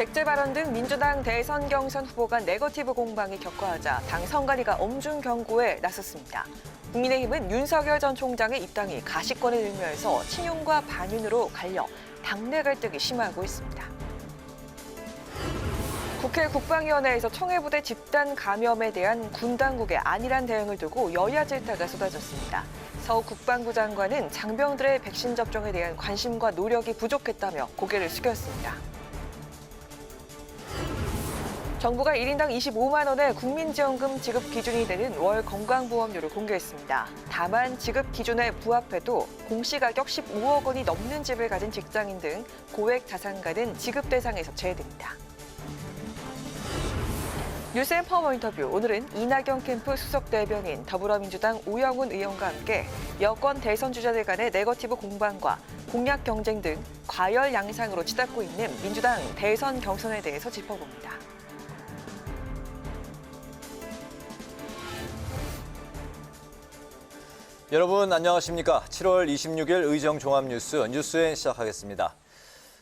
백제 발언 등 민주당 대선 경선 후보 간 네거티브 공방이 격화하자 당 선관위가 엄중 경고에 나섰습니다. 국민의힘은 윤석열 전 총장의 입당이 가시권을 의미해서 친윤과 반윤으로 갈려 당내 갈등이 심화하고 있습니다. 국회 국방위원회에서 청해부대 집단 감염에 대한 군 당국의 안일한 대응을 두고 여야 질타가 쏟아졌습니다. 서 국방부 장관은 장병들의 백신 접종에 대한 관심과 노력이 부족했다며 고개를 숙였습니다. 정부가 1인당 25만 원의 국민지원금 지급 기준이 되는 월 건강보험료를 공개했습니다. 다만 지급 기준에 부합해도 공시가격 15억 원이 넘는 집을 가진 직장인 등 고액 자산가는 지급 대상에서 제외됩니다. 뉴스앤파워 인터뷰, 오늘은 이낙연 캠프 수석 대변인 더불어민주당 오영훈 의원과 함께 여권 대선 주자들 간의 네거티브 공방과 공약 경쟁 등 과열 양상으로 치닫고 있는 민주당 대선 경선에 대해서 짚어봅니다. 여러분 안녕하십니까? 7월 26일 의정 종합뉴스 뉴스엔 시작하겠습니다.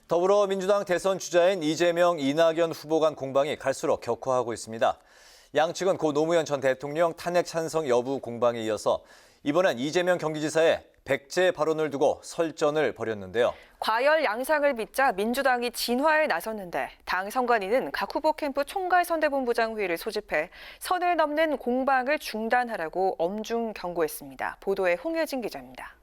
더불어민주당 대선 주자인 이재명, 이낙연 후보 간 공방이 갈수록 격화하고 있습니다. 양측은 고 노무현 전 대통령 탄핵 찬성 여부 공방에 이어서 이번엔 이재명 경기지사의 백제 발언을 두고 설전을 벌였는데요. 과열 양상을 빚자 민주당이 진화에 나섰는데 당 선관위는 각 후보 캠프 총괄선대본부장 회의를 소집해 선을 넘는 공방을 중단하라고 엄중 경고했습니다. 보도에 홍혜진 기자입니다.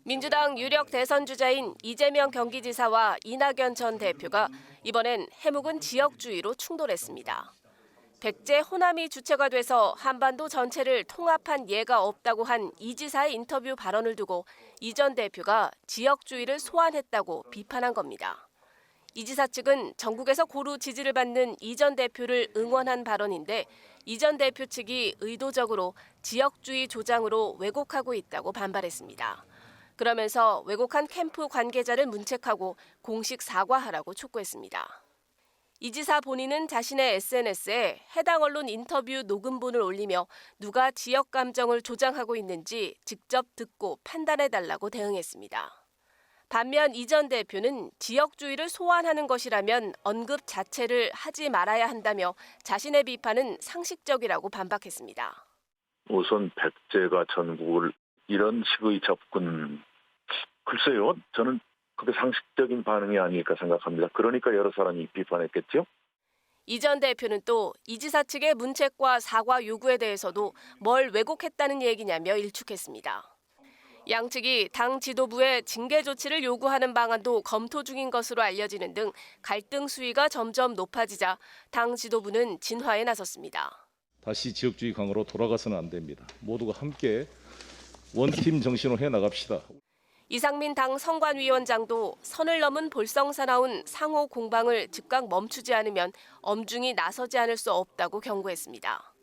민주당 유력 대선 주자인 이재명 경기지사와 이낙연 전 대표가 이번엔 해묵은 지역주의로 충돌했습니다. 백제 호남이 주체가 돼서 한반도 전체를 통합한 예가 없다고 한 이 지사의 인터뷰 발언을 두고 이 전 대표가 지역주의를 소환했다고 비판한 겁니다. 이 지사 측은 전국에서 고루 지지를 받는 이 전 대표를 응원한 발언인데 이 전 대표 측이 의도적으로 지역주의 조장으로 왜곡하고 있다고 반발했습니다. 그러면서 왜곡한 캠프 관계자를 문책하고 공식 사과하라고 촉구했습니다. 이 지사 본인은 자신의 SNS에 해당 언론 인터뷰 녹음본을 올리며 누가 지역 감정을 조장하고 있는지 직접 듣고 판단해달라고 대응했습니다. 반면 이 전 대표는 지역주의를 소환하는 것이라면 언급 자체를 하지 말아야 한다며 자신의 비판은 상식적이라고 반박했습니다. 우선 백제가 전국을 이런 식의 접근, 글쎄요. 저는 그게 상식적인 반응이 아닐까 생각합니다. 그러니까 여러 사람이 비판했겠죠. 이 전 대표는 또 이 지사 측의 문책과 사과 요구에 대해서도 뭘 왜곡했다는 얘기냐며 일축했습니다. 양측이 당 지도부에 징계 조치를 요구하는 방안도 검토 중인 것으로 알려지는 등 갈등 수위가 점점 높아지자 당 지도부는 진화에 나섰습니다. 다시 지역주의 강으로 돌아가서는 안 됩니다. 모두가 함께 원팀 정신으로 해나갑시다. 이상민 당 선관위원장도 선을 넘은 볼썽사나운 상호 공방을 즉각 멈추지 않으면 엄중히 나서지 않을 수 없다고 경고했습니다.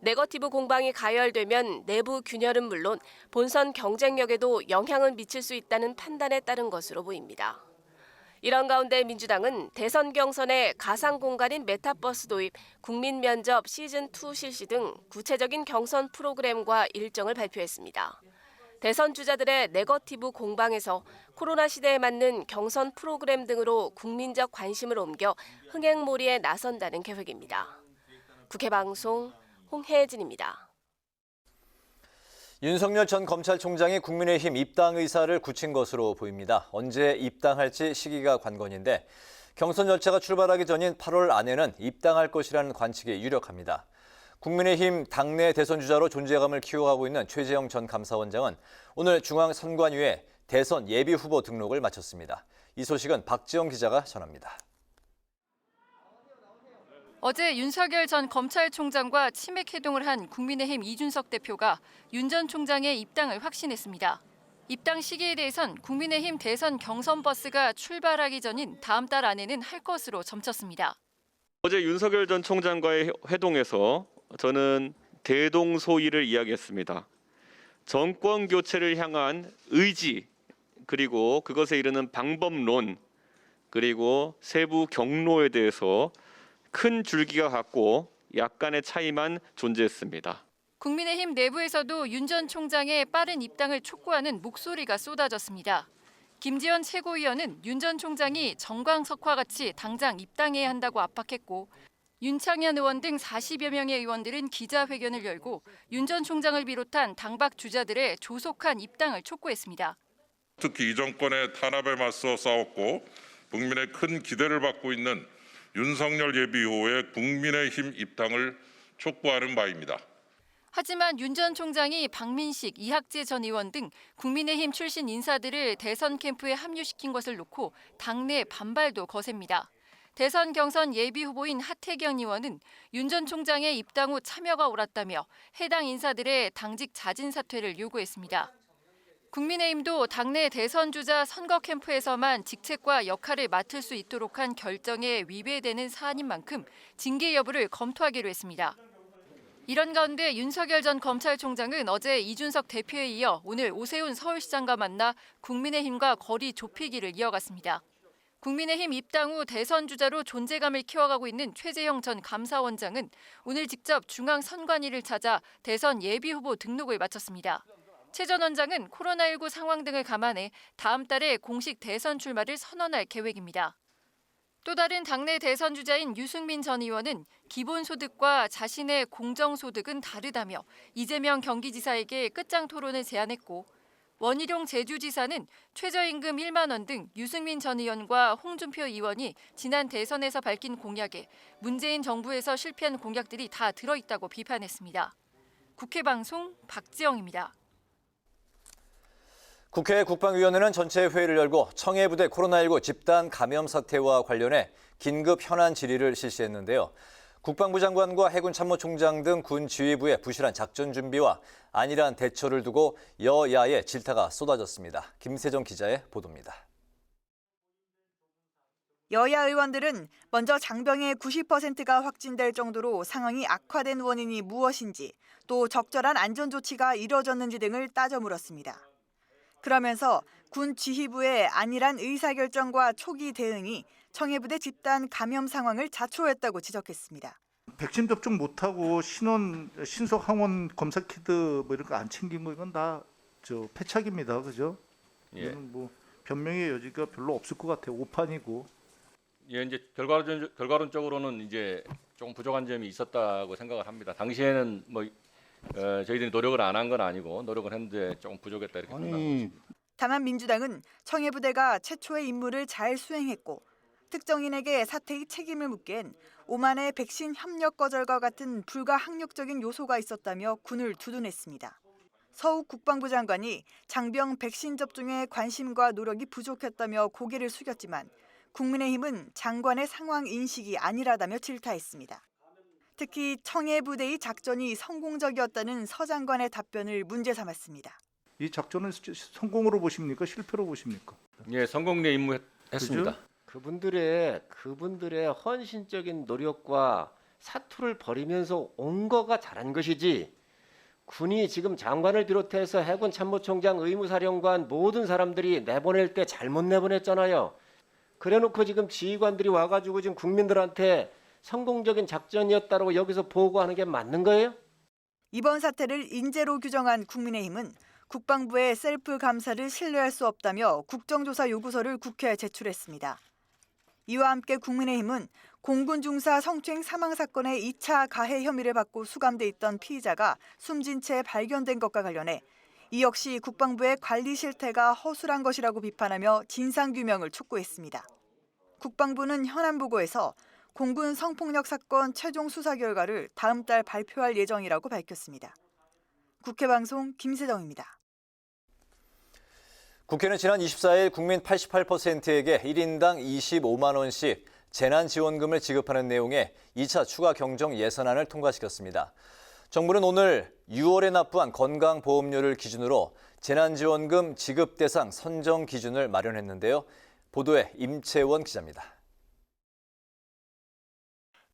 네거티브 공방이 가열되면 내부 균열은 물론 본선 경쟁력에도 영향을 미칠 수 있다는 판단에 따른 것으로 보입니다. 이런 가운데 민주당은 대선 경선에 가상 공간인 메타버스 도입, 국민 면접 시즌2 실시 등 구체적인 경선 프로그램과 일정을 발표했습니다. 대선 주자들의 네거티브 공방에서 코로나 시대에 맞는 경선 프로그램 등으로 국민적 관심을 옮겨 흥행몰이에 나선다는 계획입니다. 국회방송 홍혜진입니다. 윤석열 전 검찰총장이 국민의힘 입당 의사를 굳힌 것으로 보입니다. 언제 입당할지 시기가 관건인데 경선 절차가 출발하기 전인 8월 안에는 입당할 것이라는 관측이 유력합니다. 국민의힘 당내 대선 주자로 존재감을 키워가고 있는 최재형 전 감사원장은 오늘 중앙선관위에 대선 예비 후보 등록을 마쳤습니다. 이 소식은 박지영 기자가 전합니다. 어제 윤석열 전 검찰총장과 치맥 회동을 한 국민의힘 이준석 대표가 윤 전 총장의 입당을 확신했습니다. 입당 시기에 대해선 국민의힘 대선 경선 버스가 출발하기 전인 다음 달 안에는 할 것으로 점쳤습니다. 어제 윤석열 전 총장과의 회동에서 저는 대동소이를 이야기했습니다. 정권 교체를 향한 의지, 그리고 그것에 이르는 방법론, 그리고 세부 경로에 대해서 큰 줄기가 같고 약간의 차이만 존재했습니다. 국민의힘 내부에서도 윤 전 총장의 빠른 입당을 촉구하는 목소리가 쏟아졌습니다. 김지현 최고위원은 윤 전 총장이 정광석과 같이 당장 입당해야 한다고 압박했고 윤창현 의원 등 40여 명의 의원들은 기자회견을 열고 윤 전 총장을 비롯한 당박 주자들의 조속한 입당을 촉구했습니다. 특히 이 정권의 탄압에 맞서 싸웠고 국민의 큰 기대를 받고 있는 윤석열 예비후보의 국민의힘 입당을 촉구하는 바입니다. 하지만 윤 전 총장이 박민식, 이학재 전 의원 등 국민의힘 출신 인사들을 대선 캠프에 합류시킨 것을 놓고 당내 반발도 거셉니다. 대선 경선 예비 후보인 하태경 의원은 윤 전 총장의 입당 후 참여가 옳았다며 해당 인사들의 당직 자진 사퇴를 요구했습니다. 국민의힘도 당내 대선 주자 선거 캠프에서만 직책과 역할을 맡을 수 있도록 한 결정에 위배되는 사안인 만큼 징계 여부를 검토하기로 했습니다. 이런 가운데 윤석열 전 검찰총장은 어제 이준석 대표에 이어 오늘 오세훈 서울시장과 만나 국민의힘과 거리 좁히기를 이어갔습니다. 국민의힘 입당 후 대선 주자로 존재감을 키워가고 있는 최재형 전 감사원장은 오늘 직접 중앙선관위를 찾아 대선 예비후보 등록을 마쳤습니다. 최 전 원장은 코로나19 상황 등을 감안해 다음 달에 공식 대선 출마를 선언할 계획입니다. 또 다른 당내 대선 주자인 유승민 전 의원은 기본소득과 자신의 공정소득은 다르다며 이재명 경기지사에게 끝장 토론을 제안했고 원희룡 제주지사는 최저임금 1만 원 등 유승민 전 의원과 홍준표 의원이 지난 대선에서 밝힌 공약에 문재인 정부에서 실패한 공약들이 다 들어있다고 비판했습니다. 국회방송 박지영입니다. 국회 국방위원회는 전체 회의를 열고 청해부대 코로나19 집단 감염 사태와 관련해 긴급 현안 질의를 실시했는데요. 국방부 장관과 해군 참모총장 등 군 지휘부의 부실한 작전 준비와 안일한 대처를 두고 여야의 질타가 쏟아졌습니다. 김세정 기자의 보도입니다. 여야 의원들은 먼저 장병의 90%가 확진될 정도로 상황이 악화된 원인이 무엇인지, 또 적절한 안전조치가 이뤄졌는지 등을 따져 물었습니다. 그러면서 군 지휘부의 안일한 의사결정과 초기 대응이 청해부대 집단 감염 상황을 자초했다고 지적했습니다. 백신 접종 못하고 신속 항원 검사 키트 이런 거 안 챙긴 거 이건 다 패착입니다, 그죠? 예. 이건 변명의 여지가 별로 없을 것 같아요. 오판이고. 예, 이제 결과론적으로는 이제 조금 부족한 점이 있었다고 생각을 합니다. 당시에는 저희들이 노력을 안 한 건 아니고 노력을 했는데 조금 부족했다 이렇게 생각합니다. 다만 민주당은 청해부대가 최초의 임무를 잘 수행했고 특정인에게 사태의 책임을 묻기엔 오만의 백신 협력 거절과 같은 불가항력적인 요소가 있었다며 군을 두둔했습니다. 서욱 국방부 장관이 장병 백신 접종에 관심과 노력이 부족했다며 고개를 숙였지만 국민의힘은 장관의 상황 인식이 아니라다며 질타했습니다. 특히 청해부대의 작전이 성공적이었다는 서 장관의 답변을 문제 삼았습니다. 이 작전을 성공으로 보십니까? 실패로 보십니까? 예, 성공리에 임무했습니다. 그죠? 그분들의 헌신적인 노력과 사투를 벌이면서 온 거가 잘한 것이지 군이 지금 장관을 비롯해서 해군 참모총장, 의무사령관 모든 사람들이 내보낼 때 잘못 내보냈잖아요. 그래놓고 지금 지휘관들이 와가지고 지금 국민들한테 성공적인 작전이었다고 여기서 보고하는 게 맞는 거예요? 이번 사태를 인재로 규정한 국민의힘은 국방부의 셀프 감사를 신뢰할 수 없다며 국정조사 요구서를 국회에 제출했습니다. 이와 함께 국민의힘은 공군 중사 성추행 사망 사건의 2차 가해 혐의를 받고 수감돼 있던 피의자가 숨진 채 발견된 것과 관련해 이 역시 국방부의 관리 실태가 허술한 것이라고 비판하며 진상규명을 촉구했습니다. 국방부는 현안 보고에서 공군 성폭력 사건 최종 수사 결과를 다음 달 발표할 예정이라고 밝혔습니다. 국회방송 김세정입니다. 국회는 지난 24일 국민 88%에게 1인당 25만 원씩 재난지원금을 지급하는 내용의 2차 추가 경정 예산안을 통과시켰습니다. 정부는 오늘 6월에 납부한 건강보험료를 기준으로 재난지원금 지급 대상 선정 기준을 마련했는데요. 보도에 임채원 기자입니다.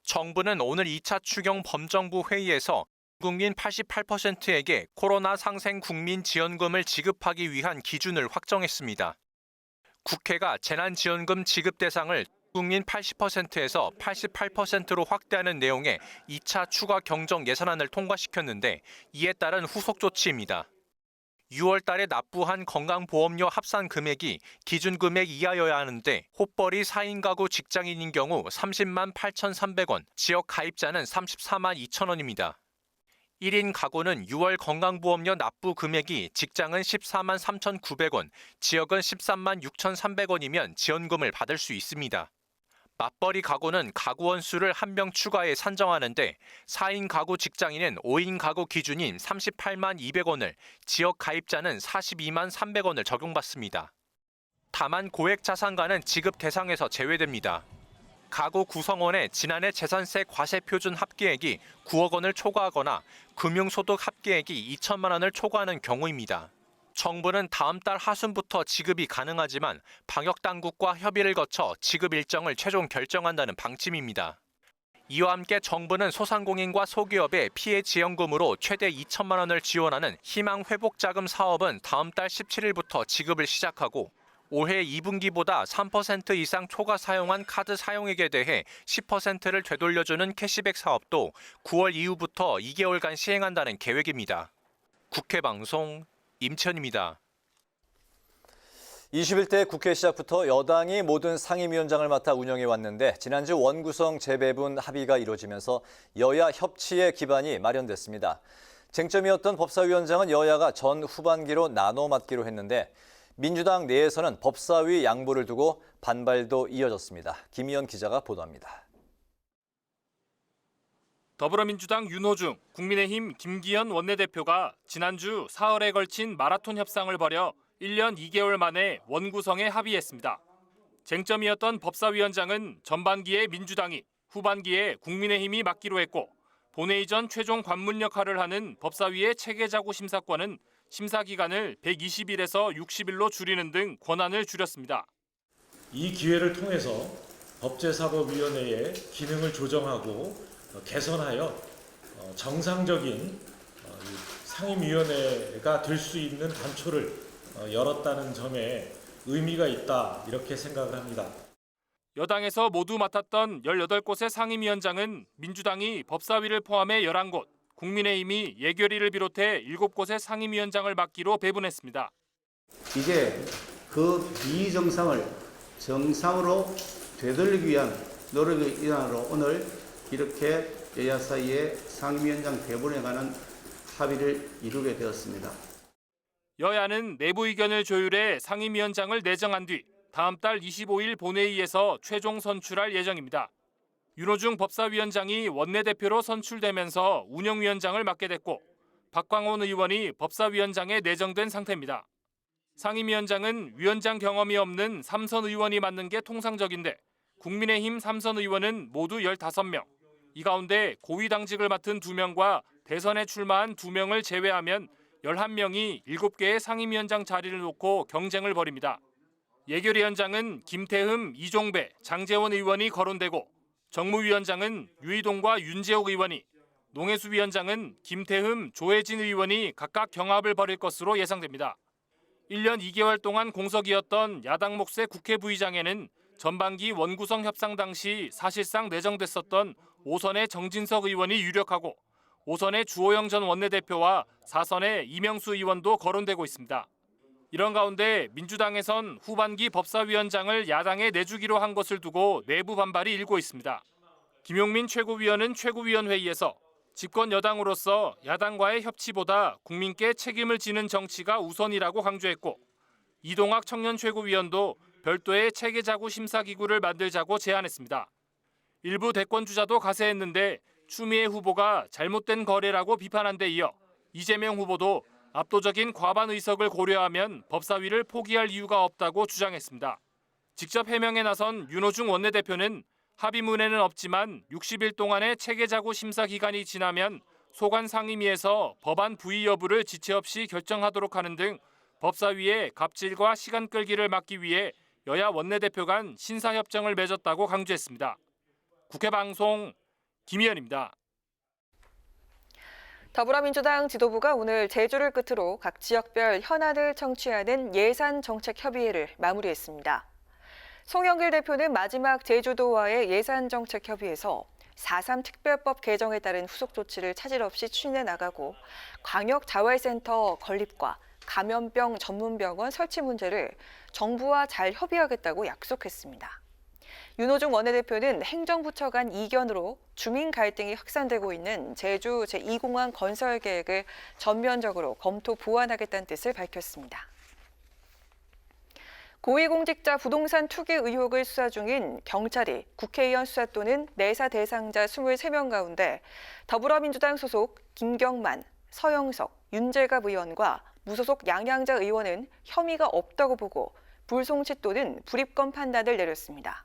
정부는 오늘 2차 추경 범정부 회의에서 국민 88%에게 코로나 상생 국민 지원금을 지급하기 위한 기준을 확정했습니다. 국회가 재난지원금 지급 대상을 국민 80%에서 88%로 확대하는 내용의 2차 추가 경정 예산안을 통과시켰는데 이에 따른 후속 조치입니다. 6월 달에 납부한 건강보험료 합산 금액이 기준 금액 이하여야 하는데 호벌이 4인 가구 직장인인 경우 30만 8,300원, 지역 가입자는 34만 2천 원입니다. 1인 가구는 6월 건강보험료 납부 금액이 직장은 14만 3,900원, 지역은 13만 6,300원이면 지원금을 받을 수 있습니다. 맞벌이 가구는 가구원 수를 1명 추가해 산정하는데 4인 가구 직장인은 5인 가구 기준인 38만 200원을, 지역 가입자는 42만 300원을 적용받습니다. 다만 고액 자산가는 지급 대상에서 제외됩니다. 가구 구성원의 지난해 재산세 과세 표준 합계액이 9억 원을 초과하거나 금융소득 합계액이 2천만 원을 초과하는 경우입니다. 정부는 다음 달 하순부터 지급이 가능하지만 방역당국과 협의를 거쳐 지급 일정을 최종 결정한다는 방침입니다. 이와 함께 정부는 소상공인과 소기업에 피해 지원금으로 최대 2천만 원을 지원하는 희망회복자금 사업은 다음 달 17일부터 지급을 시작하고 올해 2분기보다 3% 이상 초과 사용한 카드 사용액에 대해 10%를 되돌려주는 캐시백 사업도 9월 이후부터 2개월간 시행한다는 계획입니다. 국회방송 임천입니다. 21대 국회 시작부터 여당이 모든 상임위원장을 맡아 운영해 왔는데 지난주 원구성 재배분 합의가 이루어지면서 여야 협치의 기반이 마련됐습니다. 쟁점이었던 법사위원장은 여야가 전 후반기로 나눠 맡기로 했는데 민주당 내에서는 법사위 양보를 두고 반발도 이어졌습니다. 김희연 기자가 보도합니다. 더불어민주당 윤호중, 국민의힘 김기현 원내대표가 지난주 사흘에 걸친 마라톤 협상을 벌여 1년 2개월 만에 원구성에 합의했습니다. 쟁점이었던 법사위원장은 전반기에 민주당이, 후반기에 국민의힘이 맡기로 했고 본회의 전 최종 관문 역할을 하는 법사위의 체계자구 심사권은 심사 기간을 120일에서 60일로 줄이는 등 권한을 줄였습니다. 이 기회를 통해서 법제사법위원회의 기능을 조정하고 개선하여 정상적인 상임위원회가 될 수 있는 단초를 열었다는 점에 의미가 있다 이렇게 생각을 합니다. 여당에서 모두 맡았던 18곳의 상임위원장은 민주당이 법사위를 포함해 11곳, 국민의힘이 예결위를 비롯해 7곳의 상임위원장을 맡기로 배분했습니다. 이제 그 비정상을 정상으로 되돌리기 위한 노력의 일환으로 오늘 이렇게 여야 사이에 상임위원장 배분에 관한 합의를 이루게 되었습니다. 여야는 내부 의견을 조율해 상임위원장을 내정한 뒤 다음 달 25일 본회의에서 최종 선출할 예정입니다. 윤호중 법사위원장이 원내대표로 선출되면서 운영위원장을 맡게 됐고 박광온 의원이 법사위원장에 내정된 상태입니다. 상임위원장은 위원장 경험이 없는 3선 의원이 맡는 게 통상적인데 국민의힘 3선 의원은 모두 15명. 이 가운데 고위당직을 맡은 2명과 대선에 출마한 2명을 제외하면 11명이 7개의 상임위원장 자리를 놓고 경쟁을 벌입니다. 예결위원장은 김태흠, 이종배, 장제원 의원이 거론되고 정무위원장은 유이동과 윤재옥 의원이, 농해수 위원장은 김태흠, 조혜진 의원이 각각 경합을 벌일 것으로 예상됩니다. 1년 2개월 동안 공석이었던 야당 몫의 국회 부의장에는 전반기 원구성 협상 당시 사실상 내정됐었던 5선의 정진석 의원이 유력하고 5선의 주호영 전 원내대표와 4선의 이명수 의원도 거론되고 있습니다. 이런 가운데 민주당에선 후반기 법사위원장을 야당에 내주기로 한 것을 두고 내부 반발이 일고 있습니다. 김용민 최고위원은 최고위원회의에서 집권 여당으로서 야당과의 협치보다 국민께 책임을 지는 정치가 우선이라고 강조했고 이동학 청년 최고위원도 별도의 체계자구 심사기구를 만들자고 제안했습니다. 일부 대권주자도 가세했는데 추미애 후보가 잘못된 거래라고 비판한 데 이어 이재명 후보도 압도적인 과반 의석을 고려하면 법사위를 포기할 이유가 없다고 주장했습니다. 직접 해명에 나선 윤호중 원내대표는 합의문에는 없지만 60일 동안의 체계자구 심사 기간이 지나면 소관 상임위에서 법안 부의 여부를 지체 없이 결정하도록 하는 등 법사위의 갑질과 시간 끌기를 막기 위해 여야 원내대표 간 신사협정을 맺었다고 강조했습니다. 국회방송 김희연입니다. 더불어민주당 지도부가 오늘 제주를 끝으로 각 지역별 현안을 청취하는 예산정책협의회를 마무리했습니다. 송영길 대표는 마지막 제주도와의 예산정책협의회에서 4.3 특별법 개정에 따른 후속 조치를 차질 없이 추진해 나가고 광역자활센터 건립과 감염병 전문병원 설치 문제를 정부와 잘 협의하겠다고 약속했습니다. 윤호중 원내대표는 행정부처 간 이견으로 주민 갈등이 확산되고 있는 제주 제2공항 건설 계획을 전면적으로 검토 보완하겠다는 뜻을 밝혔습니다. 고위공직자 부동산 투기 의혹을 수사 중인 경찰이 국회의원 수사또는 내사 대상자 23명 가운데 더불어민주당 소속 김경만, 서영석, 윤재갑 의원과 무소속 양양자 의원은 혐의가 없다고 보고 불송치 또는 불입건 판단을 내렸습니다.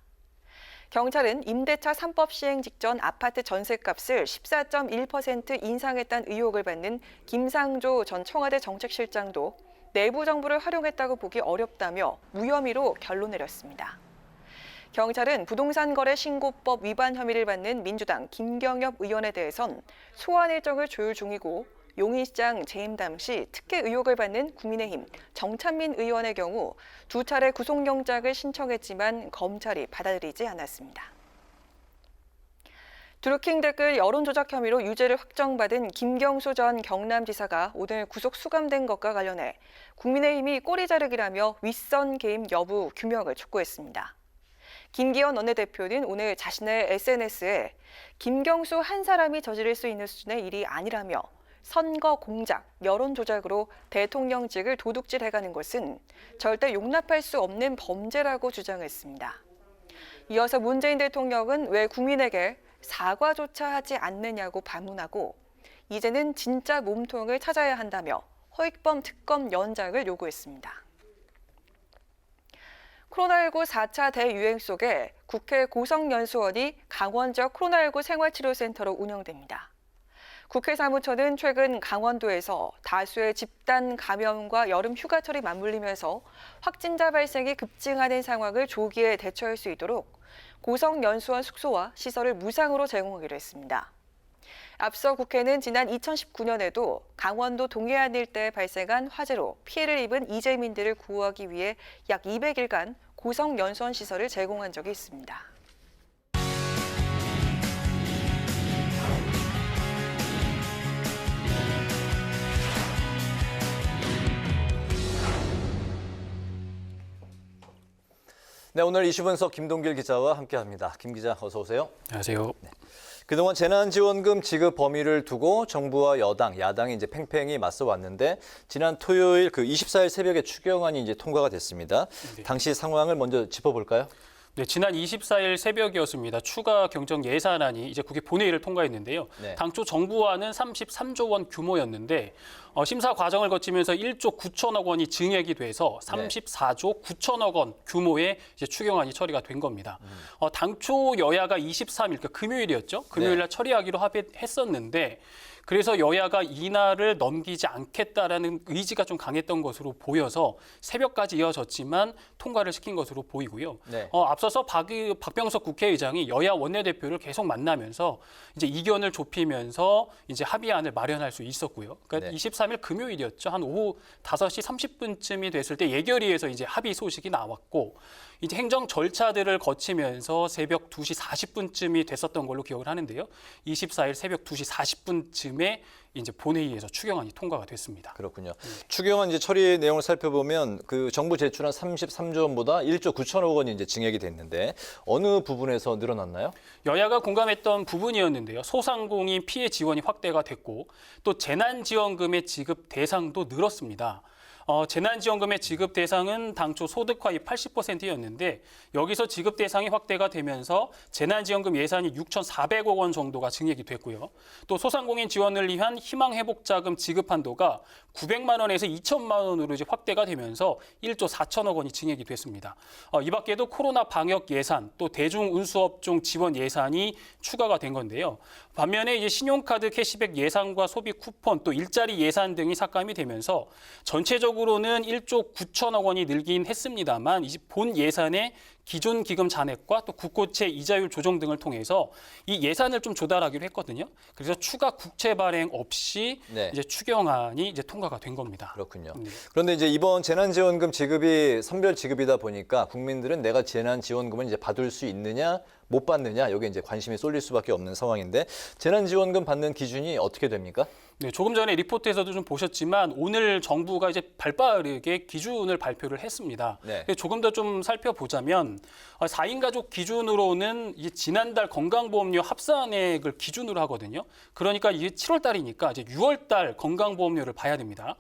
경찰은 임대차 3법 시행 직전 아파트 전셋값을 14.1% 인상했다는 의혹을 받는 김상조 전 청와대 정책실장도 내부 정보를 활용했다고 보기 어렵다며 무혐의로 결론 내렸습니다. 경찰은 부동산거래 신고법 위반 혐의를 받는 민주당 김경엽 의원에 대해선 소환 일정을 조율 중이고 용인시장 재임 당시 특혜 의혹을 받는 국민의힘 정찬민 의원의 경우 2차례 구속영장을 신청했지만 검찰이 받아들이지 않았습니다. 드루킹 댓글 여론조작 혐의로 유죄를 확정받은 김경수 전 경남지사가 오늘 구속 수감된 것과 관련해 국민의힘이 꼬리 자르기라며 윗선 개입 여부 규명을 촉구했습니다. 김기현 원내대표는 오늘 자신의 SNS에 김경수 한 사람이 저지를 수 있는 수준의 일이 아니라며 선거 공작, 여론 조작으로 대통령직을 도둑질해가는 것은 절대 용납할 수 없는 범죄라고 주장했습니다. 이어서 문재인 대통령은 왜 국민에게 사과조차 하지 않느냐고 반문하고 이제는 진짜 몸통을 찾아야 한다며 허익범 특검 연장을 요구했습니다. 코로나19 4차 대유행 속에 국회 고성연수원이 강원 지역 코로나19 생활치료센터로 운영됩니다. 국회 사무처는 최근 강원도에서 다수의 집단 감염과 여름 휴가철이 맞물리면서 확진자 발생이 급증하는 상황을 조기에 대처할 수 있도록 고성연수원 숙소와 시설을 무상으로 제공하기로 했습니다. 앞서 국회는 지난 2019년에도 강원도 동해안 일대에 발생한 화재로 피해를 입은 이재민들을 구호하기 위해 약 200일간 고성연수원 시설을 제공한 적이 있습니다. 네, 오늘 이슈 분석 김동길 기자와 함께합니다. 김 기자, 어서 오세요. 안녕하세요. 네. 그동안 재난지원금 지급 범위를 두고 정부와 여당, 야당이 이제 팽팽히 맞서 왔는데 지난 토요일 24일 새벽에 추경안이 이제 통과가 됐습니다. 네. 당시 상황을 먼저 짚어볼까요? 네, 지난 24일 새벽이었습니다. 추가 경정 예산안이 이제 국회 본회의를 통과했는데요. 네. 당초 정부안은 33조 원 규모였는데 심사 과정을 거치면서 1조 9천억 원이 증액이 돼서 34조 9천억 원 규모의 이제 추경안이 처리가 된 겁니다. 당초 여야가 23일, 그러니까 금요일이었죠. 금요일 날 처리하기로 합의했었는데 그래서 여야가 이날을 넘기지 않겠다라는 의지가 좀 강했던 것으로 보여서 새벽까지 이어졌지만 통과를 시킨 것으로 보이고요. 네. 앞서서 박병석 국회의장이 여야 원내대표를 계속 만나면서 이제 이견을 좁히면서 이제 합의안을 마련할 수 있었고요. 그러니까 23일 금요일이었죠. 한 오후 5시 30분쯤이 됐을 때 예결위에서 이제 합의 소식이 나왔고 이제 행정 절차들을 거치면서 새벽 2시 40분쯤이 됐었던 걸로 기억을 하는데요. 24일 새벽 2시 40분쯤에 이제 본회의에서 추경안이 통과가 됐습니다. 그렇군요. 추경안 이제 처리 내용을 살펴보면 그 정부 제출한 33조 원보다 1조 9천억 원이 이제 증액이 됐는데 어느 부분에서 늘어났나요? 여야가 공감했던 부분이었는데요. 소상공인 피해 지원이 확대가 됐고 또 재난지원금의 지급 대상도 늘었습니다. 재난지원금의 지급 대상은 당초 소득 하위 80%였는데 여기서 지급 대상이 확대가 되면서 재난지원금 예산이 6,400억 원 정도가 증액이 됐고요. 또 소상공인 지원을 위한 희망회복자금 지급 한도가 900만 원에서 2천만 원으로 이제 확대가 되면서 1조 4천억 원이 증액이 됐습니다. 이 밖에도 코로나 방역 예산, 또 대중운수업종 지원 예산이 추가가 된 건데요. 반면에 이제 신용카드 캐시백 예산과 소비 쿠폰, 또 일자리 예산 등이 삭감이 되면서 전체적으로는 1조 9천억 원이 늘긴 했습니다만 이제 본 예산의 기존 기금 잔액과 또 국고채 이자율 조정 등을 통해서 이 예산을 좀 조달하기로 했거든요. 그래서 추가 국채 발행 없이 네. 이제 추경안이 이제 통과가 된 겁니다. 그렇군요. 네. 그런데 이제 이번 재난지원금 지급이 선별 지급이다 보니까 국민들은 내가 재난지원금을 이제 받을 수 있느냐 못 받느냐 여기에 이제 관심이 쏠릴 수밖에 없는 상황인데 재난지원금 받는 기준이 어떻게 됩니까? 네, 조금 전에 리포트에서도 좀 보셨지만 오늘 정부가 이제 발빠르게 기준을 발표를 했습니다. 네. 조금 더 좀 살펴보자면 4인 가족 기준으로는 이제 지난달 건강보험료 합산액을 기준으로 하거든요. 그러니까 이게 7월 달이니까 이제 6월 달 건강보험료를 봐야 됩니다.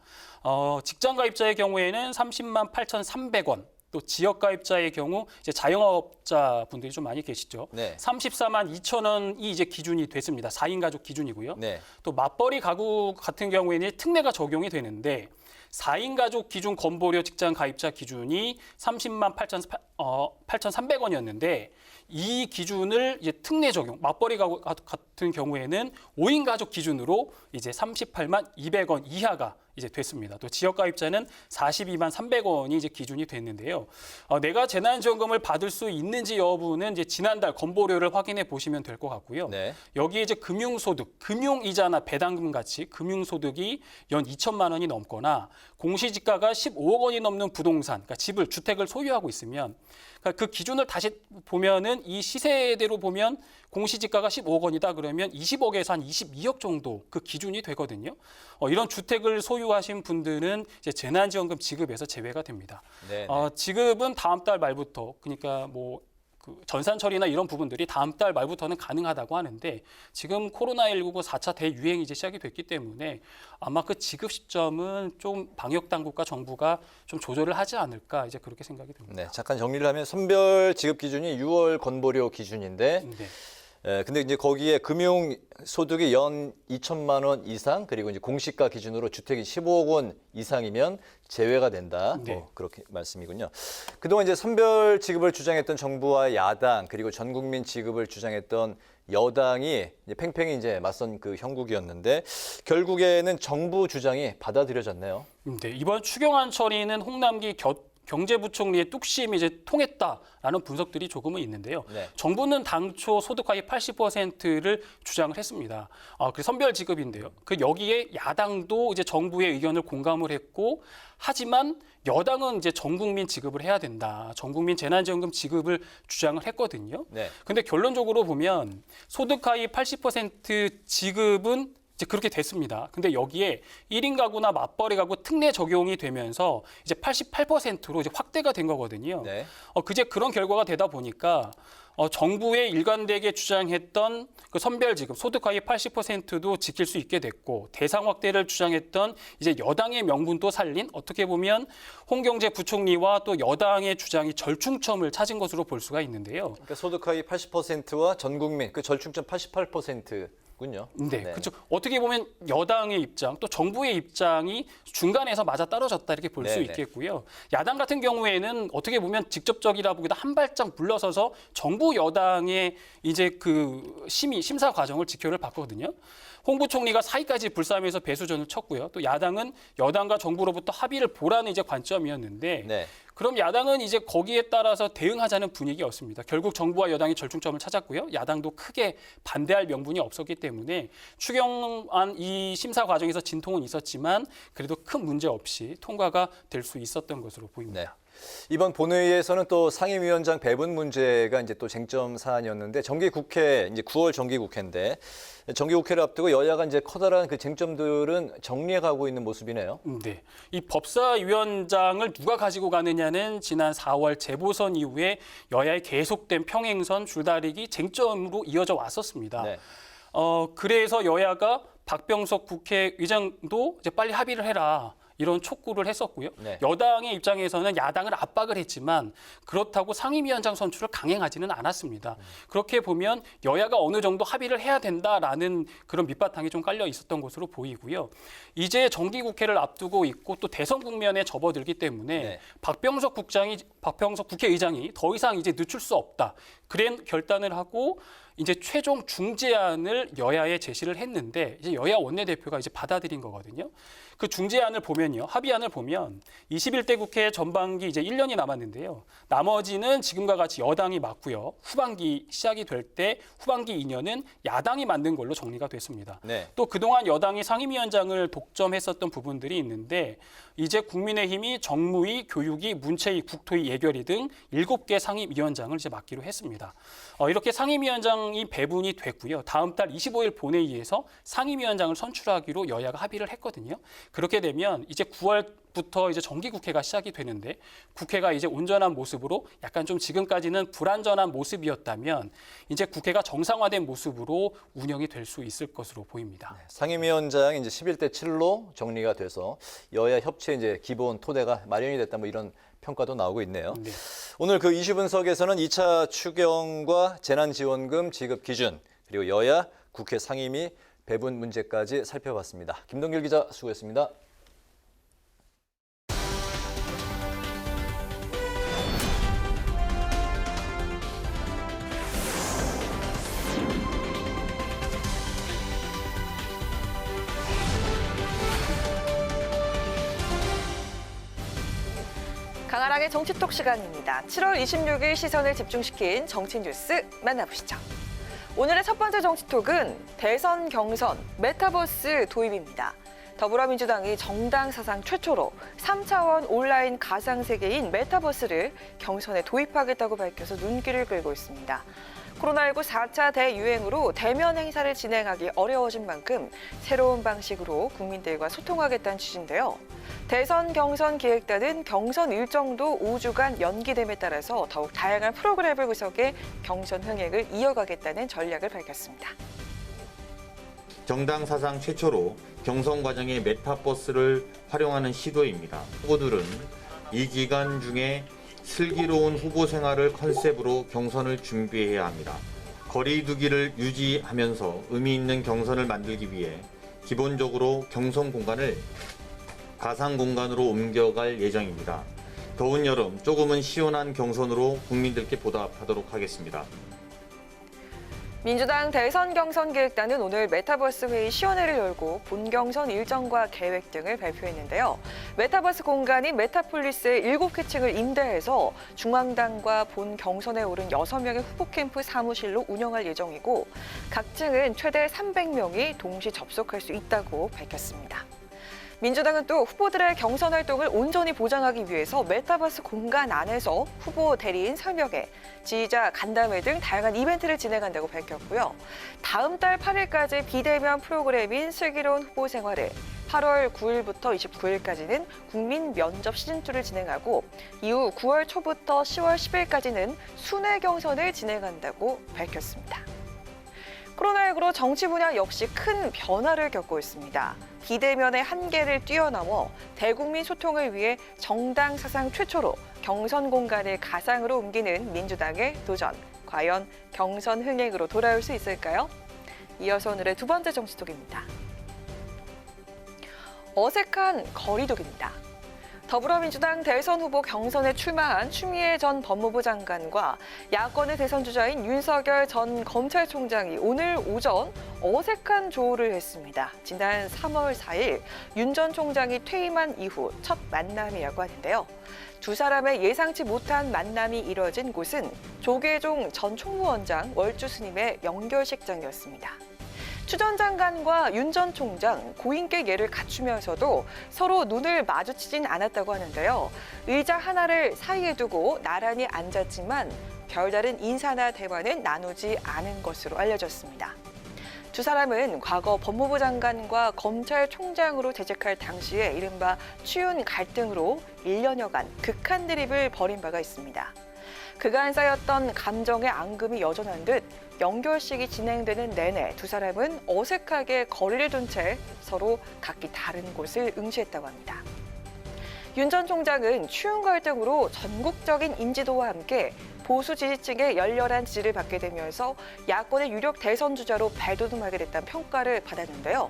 직장 가입자의 경우에는 30만 8,300원. 또 지역 가입자의 경우 이제 자영업자 분들이 좀 많이 계시죠. 네. 34만 2천 원이 이제 기준이 됐습니다. 4인 가족 기준이고요. 네. 또 맞벌이 가구 같은 경우에는 특례가 적용이 되는데 4인 가족 기준 건보료 직장 가입자 기준이 30만 8,300원이었는데 이 기준을 이제 특례 적용, 맞벌이 가구 같은 경우에는 5인 가족 기준으로 이제 38만 200원 이하가 이제 됐습니다. 또 지역 가입자는 42만 300원이 이제 기준이 됐는데요. 내가 재난지원금을 받을 수 있는지 여부는 이제 지난달 건보료를 확인해 보시면 될 것 같고요. 네. 여기에 이제 금융소득, 금융이자나 배당금 같이 금융소득이 연 2천만 원이 넘거나 공시지가가 15억 원이 넘는 부동산, 그러니까 집을, 주택을 소유하고 있으면 그러니까 그 기준을 다시 보면은 이 시세대로 보면 공시지가가 15억 원이다 그러면 20억에서 한 22억 정도 그 기준이 되거든요. 이런 주택을 소유하신 분들은 이제 재난지원금 지급에서 제외가 됩니다. 네. 지급은 다음 달 말부터 그러니까 뭐 그 전산 처리나 이런 부분들이 다음 달 말부터는 가능하다고 하는데 지금 코로나19가 4차 대유행이 이제 시작이 됐기 때문에 아마 그 지급 시점은 좀 방역 당국과 정부가 좀 조절을 하지 않을까 이제 그렇게 생각이 듭니다. 네, 잠깐 정리를 하면 선별 지급 기준이 6월 건보료 기준인데 네. 근데 이제 거기에 금융 소득이 연 2천만 원 이상 그리고 이제 공시가 기준으로 주택이 15억 원 이상이면 제외가 된다. 네. 뭐 그렇게 말씀이군요. 그동안 이제 선별 지급을 주장했던 정부와 야당 그리고 전 국민 지급을 주장했던 여당이 이제 팽팽히 이제 맞선 그 형국이었는데 결국에는 정부 주장이 받아들여졌네요. 네, 이번 추경안 처리는 홍남기 경제부총리의 뚝심이 이제 통했다라는 분석들이 조금은 있는데요. 네. 정부는 당초 소득하위 80%를 주장을 했습니다. 그 선별 지급인데요. 그 여기에 야당도 이제 정부의 의견을 공감을 했고, 하지만 여당은 이제 전 국민 지급을 해야 된다. 전 국민 재난지원금 지급을 주장을 했거든요. 네. 근데 결론적으로 보면 소득하위 80% 지급은 이제 그렇게 됐습니다. 근데 여기에 1인 가구나 맞벌이 가구 특례 적용이 되면서 이제 88%로 이제 확대가 된 거거든요. 네. 그제 그런 결과가 되다 보니까 정부의 일관되게 주장했던 그 선별 지급 소득하위 80%도 지킬 수 있게 됐고 대상 확대를 주장했던 이제 여당의 명분도 살린 어떻게 보면 홍경재 부총리와 또 여당의 주장이 절충점을 찾은 것으로 볼 수가 있는데요. 그러니까 소득하위 80%와 전 국민 그 절충점 88%. 군요. 네, 그렇죠. 어떻게 보면 여당의 입장, 또 정부의 입장이 중간에서 맞아 떨어졌다 이렇게 볼 수 있겠고요. 야당 같은 경우에는 어떻게 보면 직접적이라 보기보다 한 발짝 물러서서 정부 여당의 이제 그 심사 과정을 지켜를 봤거든요. 홍 부총리가 사의까지 불사하면서 배수전을 쳤고요. 또 야당은 여당과 정부로부터 합의를 보라는 이제 관점이었는데. 네. 그럼 야당은 이제 거기에 따라서 대응하자는 분위기였습니다. 결국 정부와 여당이 절충점을 찾았고요. 야당도 크게 반대할 명분이 없었기 때문에 추경안 이 심사 과정에서 진통은 있었지만 그래도 큰 문제 없이 통과가 될 수 있었던 것으로 보입니다. 네. 이번 본회의에서는 또 상임위원장 배분 문제가 이제 또 쟁점 사안이었는데 정기국회 이제 9월 정기국회인데 정기국회를 앞두고 여야가 이제 커다란 그 쟁점들은 정리해가고 있는 모습이네요. 네, 이 법사위원장을 누가 가지고 가느냐는 지난 4월 재보선 이후에 여야의 계속된 평행선 줄다리기 쟁점으로 이어져 왔었습니다. 네. 그래서 여야가 박병석 국회의장도 이제 빨리 합의를 해라. 이런 촉구를 했었고요. 네. 여당의 입장에서는 야당을 압박을 했지만 그렇다고 상임위원장 선출을 강행하지는 않았습니다. 그렇게 보면 여야가 어느 정도 합의를 해야 된다라는 그런 밑바탕이 좀 깔려 있었던 것으로 보이고요. 이제 정기국회를 앞두고 있고 또 대선 국면에 접어들기 때문에 박병석 국회의장이 더 이상 이제 늦출 수 없다. 그런 결단을 하고 이제 최종 중재안을 여야에 제시를 했는데 이제 여야 원내대표가 이제 받아들인 거거든요. 그 중재안을 보면요. 합의안을 보면 21대 국회 전반기 이제 1년이 남았는데요. 나머지는 지금과 같이 여당이 맡고요. 후반기 시작이 될 때 후반기 2년은 야당이 맡는 걸로 정리가 됐습니다. 네. 또 그동안 여당이 상임위원장을 독점했었던 부분들이 있는데 이제 국민의힘이 정무위, 교육위, 문체위, 국토위, 예결위 등 7개 상임위원장을 이제 맡기로 했습니다. 이렇게 상임위원장이 배분이 됐고요. 다음 달 25일 본회의에서 상임위원장을 선출하기로 여야가 합의를 했거든요. 그렇게 되면 이제 9월부터 이제 정기국회가 시작이 되는데 국회가 이제 온전한 모습으로 약간 좀 지금까지는 불완전한 모습이었다면 이제 국회가 정상화된 모습으로 운영이 될 수 있을 것으로 보입니다. 상임위원장이 이제 11대 7로 정리가 돼서 여야 협치의 이제 기본 토대가 마련이 됐다 뭐 이런 평가도 나오고 있네요. 네. 오늘 그 이슈 분석에서는 2차 추경과 재난지원금 지급 기준 그리고 여야 국회 상임위 배분 문제까지 살펴봤습니다. 김동길 기자 수고했습니다. 강아랑의 정치톡 시간입니다. 7월 26일 시선을 집중시킨 정치 뉴스 만나보시죠. 오늘의 첫 번째 정치톡은 대선 경선 메타버스 도입입니다. 더불어민주당이 정당 사상 최초로 3차원 온라인 가상세계인 메타버스를 경선에 도입하겠다고 밝혀서 눈길을 끌고 있습니다. 코로나19 4차 대유행으로 대면 행사를 진행하기 어려워진 만큼 새로운 방식으로 국민들과 소통하겠다는 취지인데요. 대선 경선 기획단은 경선 일정도 5주간 연기됨에 따라서 더욱 다양한 프로그램을 구성해 경선 흥행을 이어가겠다는 전략을 밝혔습니다. 정당 사상 최초로 경선 과정에 메타버스를 활용하는 시도입니다. 후보들은 이 기간 중에 슬기로운 후보 생활을 컨셉으로 경선을 준비해야 합니다. 거리 두기를 유지하면서 의미 있는 경선을 만들기 위해 기본적으로 경선 공간을 가상 공간으로 옮겨갈 예정입니다. 더운 여름 조금은 시원한 경선으로 국민들께 보답하도록 하겠습니다. 민주당 대선 경선 기획단은 오늘 메타버스 회의 시연회를 열고 본 경선 일정과 계획 등을 발표했는데요. 메타버스 공간인 메타폴리스의 7개 층을 임대해서 중앙당과 본 경선에 오른 6명의 후보 캠프 사무실로 운영할 예정이고 각 층은 최대 300명이 동시 접속할 수 있다고 밝혔습니다. 민주당은 또 후보들의 경선 활동을 온전히 보장하기 위해서 메타버스 공간 안에서 후보 대리인 설명회, 지휘자 간담회 등 다양한 이벤트를 진행한다고 밝혔고요. 다음 달 8일까지 비대면 프로그램인 슬기로운 후보 생활을 8월 9일부터 29일까지는 국민 면접 시즌2를 진행하고 이후 9월 초부터 10월 10일까지는 순회 경선을 진행한다고 밝혔습니다. 코로나19로 정치 분야 역시 큰 변화를 겪고 있습니다. 비대면의 한계를 뛰어넘어 대국민 소통을 위해 정당 사상 최초로 경선 공간을 가상으로 옮기는 민주당의 도전. 과연 경선 흥행으로 돌아올 수 있을까요? 이어서 오늘의 두 번째 정치톡입니다. 어색한 거리두기입니다. 더불어민주당 대선 후보 경선에 출마한 추미애 전 법무부 장관과 야권의 대선 주자인 윤석열 전 검찰총장이 오늘 오전 어색한 조우를 했습니다. 지난 3월 4일 윤 전 총장이 퇴임한 이후 첫 만남이라고 하는데요. 두 사람의 예상치 못한 만남이 이뤄진 곳은 조계종 전 총무원장 월주 스님의 영결식장이었습니다. 추 전 장관과 윤 전 총장 고인격 예를 갖추면서도 서로 눈을 마주치진 않았다고 하는데요. 의자 하나를 사이에 두고 나란히 앉았지만 별다른 인사나 대화는 나누지 않은 것으로 알려졌습니다. 두 사람은 과거 법무부 장관과 검찰총장으로 재직할 당시에 이른바 추윤 갈등으로 1년여간 극한 드립을 벌인 바가 있습니다. 그간 쌓였던 감정의 앙금이 여전한 듯 영결식이 진행되는 내내 두 사람은 어색하게 거리를 둔 채 서로 각기 다른 곳을 응시했다고 합니다. 윤 전 총장은 추윤 갈등으로 전국적인 인지도와 함께 보수 지지층의 열렬한 지지를 받게 되면서 야권의 유력 대선 주자로 발돋움하게 됐다는 평가를 받았는데요.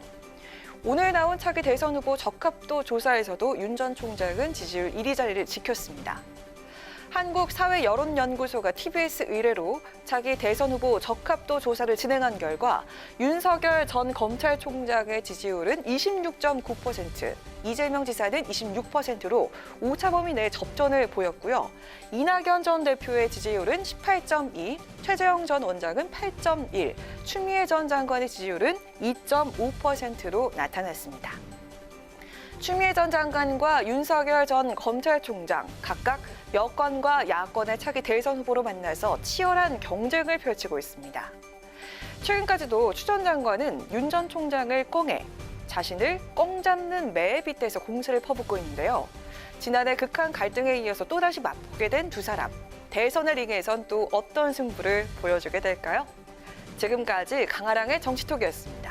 오늘 나온 차기 대선 후보 적합도 조사에서도 윤 전 총장은 지지율 1위 자리를 지켰습니다. 한국사회여론연구소가 TBS 의뢰로 자기 대선 후보 적합도 조사를 진행한 결과 윤석열 전 검찰총장의 지지율은 26.9%, 이재명 지사는 26%로 오차범위 내 접전을 보였고요. 이낙연 전 대표의 지지율은 18.2, 최재형 전 원장은 8.1, 추미애 전 장관의 지지율은 2.5%로 나타났습니다. 추미애 전 장관과 윤석열 전 검찰총장 각각 여권과 야권의 차기 대선 후보로 만나서 치열한 경쟁을 펼치고 있습니다. 최근까지도 추 전 장관은 윤 전 총장을 꽁에, 자신을 꽁 잡는 매에 빗대서 공세를 퍼붓고 있는데요. 지난해 극한 갈등에 이어서 또다시 맞붙게 된 두 사람. 대선의 링에선 또 어떤 승부를 보여주게 될까요? 지금까지 강아랑의 정치톡이었습니다.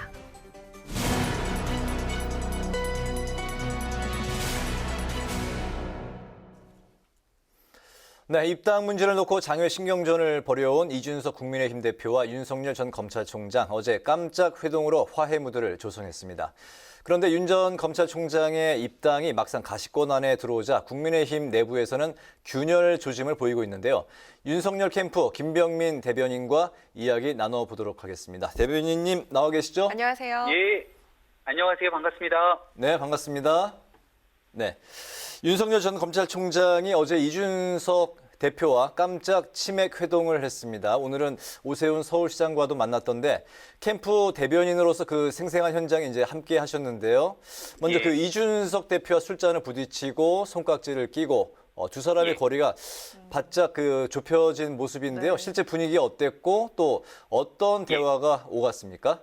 네, 입당 문제를 놓고 장외 신경전을 벌여온 이준석 국민의힘 대표와 윤석열 전 검찰총장 어제 깜짝 회동으로 화해 무드를 조성했습니다. 그런데 윤 전 검찰총장의 입당이 막상 가시권 안에 들어오자 국민의힘 내부에서는 균열 조짐을 보이고 있는데요. 윤석열 캠프 김병민 대변인과 이야기 나눠보도록 하겠습니다. 대변인님 나와 계시죠? 안녕하세요. 예, 안녕하세요. 반갑습니다. 네, 반갑습니다. 네, 윤석열 전 검찰총장이 어제 이준석 대표와 깜짝 치맥 회동을 했습니다. 오늘은 오세훈 서울시장과도 만났던데 캠프 대변인으로서 그 생생한 현장에 이제 함께 하셨는데요. 먼저 그 이준석 대표와 술잔을 부딪히고 손깍지를 끼고 두 사람의 거리가 바짝 그 좁혀진 모습인데요. 실제 분위기가 어땠고 또 어떤 대화가 오갔습니까?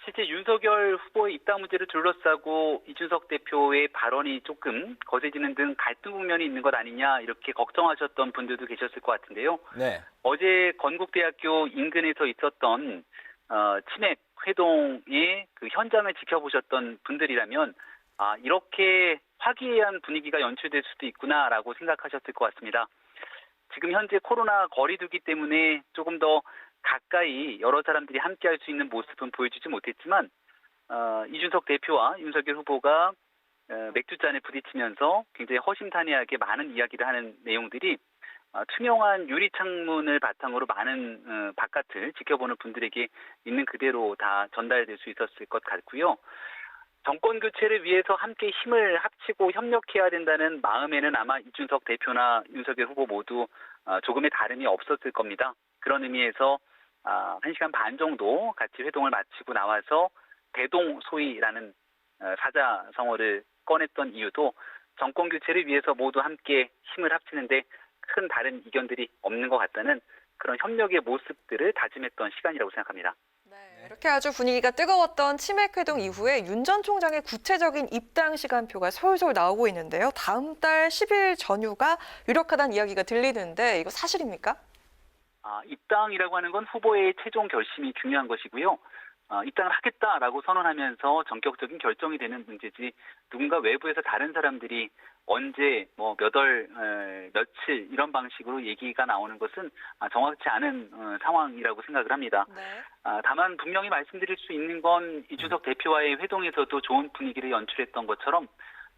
실제 윤석열 후보의 입당 문제를 둘러싸고 이준석 대표의 발언이 조금 거세지는 등 갈등 국면이 있는 것 아니냐 이렇게 걱정하셨던 분들도 계셨을 것 같은데요. 네. 어제 건국대학교 인근에서 있었던 치맥 회동의 그 현장을 지켜보셨던 분들이라면 이렇게 화기애애한 분위기가 연출될 수도 있구나라고 생각하셨을 것 같습니다. 지금 현재 코로나 거리두기 때문에 조금 더 가까이 여러 사람들이 함께할 수 있는 모습은 보여주지 못했지만 이준석 대표와 윤석열 후보가 맥주잔에 부딪히면서 굉장히 허심탄회하게 많은 이야기를 하는 내용들이 투명한 유리 창문을 바탕으로 많은 바깥을 지켜보는 분들에게 있는 그대로 다 전달될 수 있었을 것 같고요. 정권 교체를 위해서 함께 힘을 합치고 협력해야 된다는 마음에는 아마 이준석 대표나 윤석열 후보 모두 조금의 다름이 없었을 겁니다. 그런 의미에서 1시간 반 정도 같이 회동을 마치고 나와서 대동소이라는 사자성어를 꺼냈던 이유도 정권 교체를 위해서 모두 함께 힘을 합치는데 큰 다른 이견들이 없는 것 같다는 그런 협력의 모습들을 다짐했던 시간이라고 생각합니다. 이렇게 아주 분위기가 뜨거웠던 치맥 회동 이후에 윤 전 총장의 구체적인 입당 시간표가 솔솔 나오고 있는데요. 다음 달 10일 전후가 유력하다는 이야기가 들리는데 이거 사실입니까? 입당이라고 하는 건 후보의 최종 결심이 중요한 것이고요. 입당을 하겠다라고 선언하면서 전격적인 결정이 되는 문제지 누군가 외부에서 다른 사람들이 언제 몇 월, 며칠 이런 방식으로 얘기가 나오는 것은 정확치 않은 상황이라고 생각을 합니다. 다만 분명히 말씀드릴 수 있는 건 이준석 대표와의 회동에서도 좋은 분위기를 연출했던 것처럼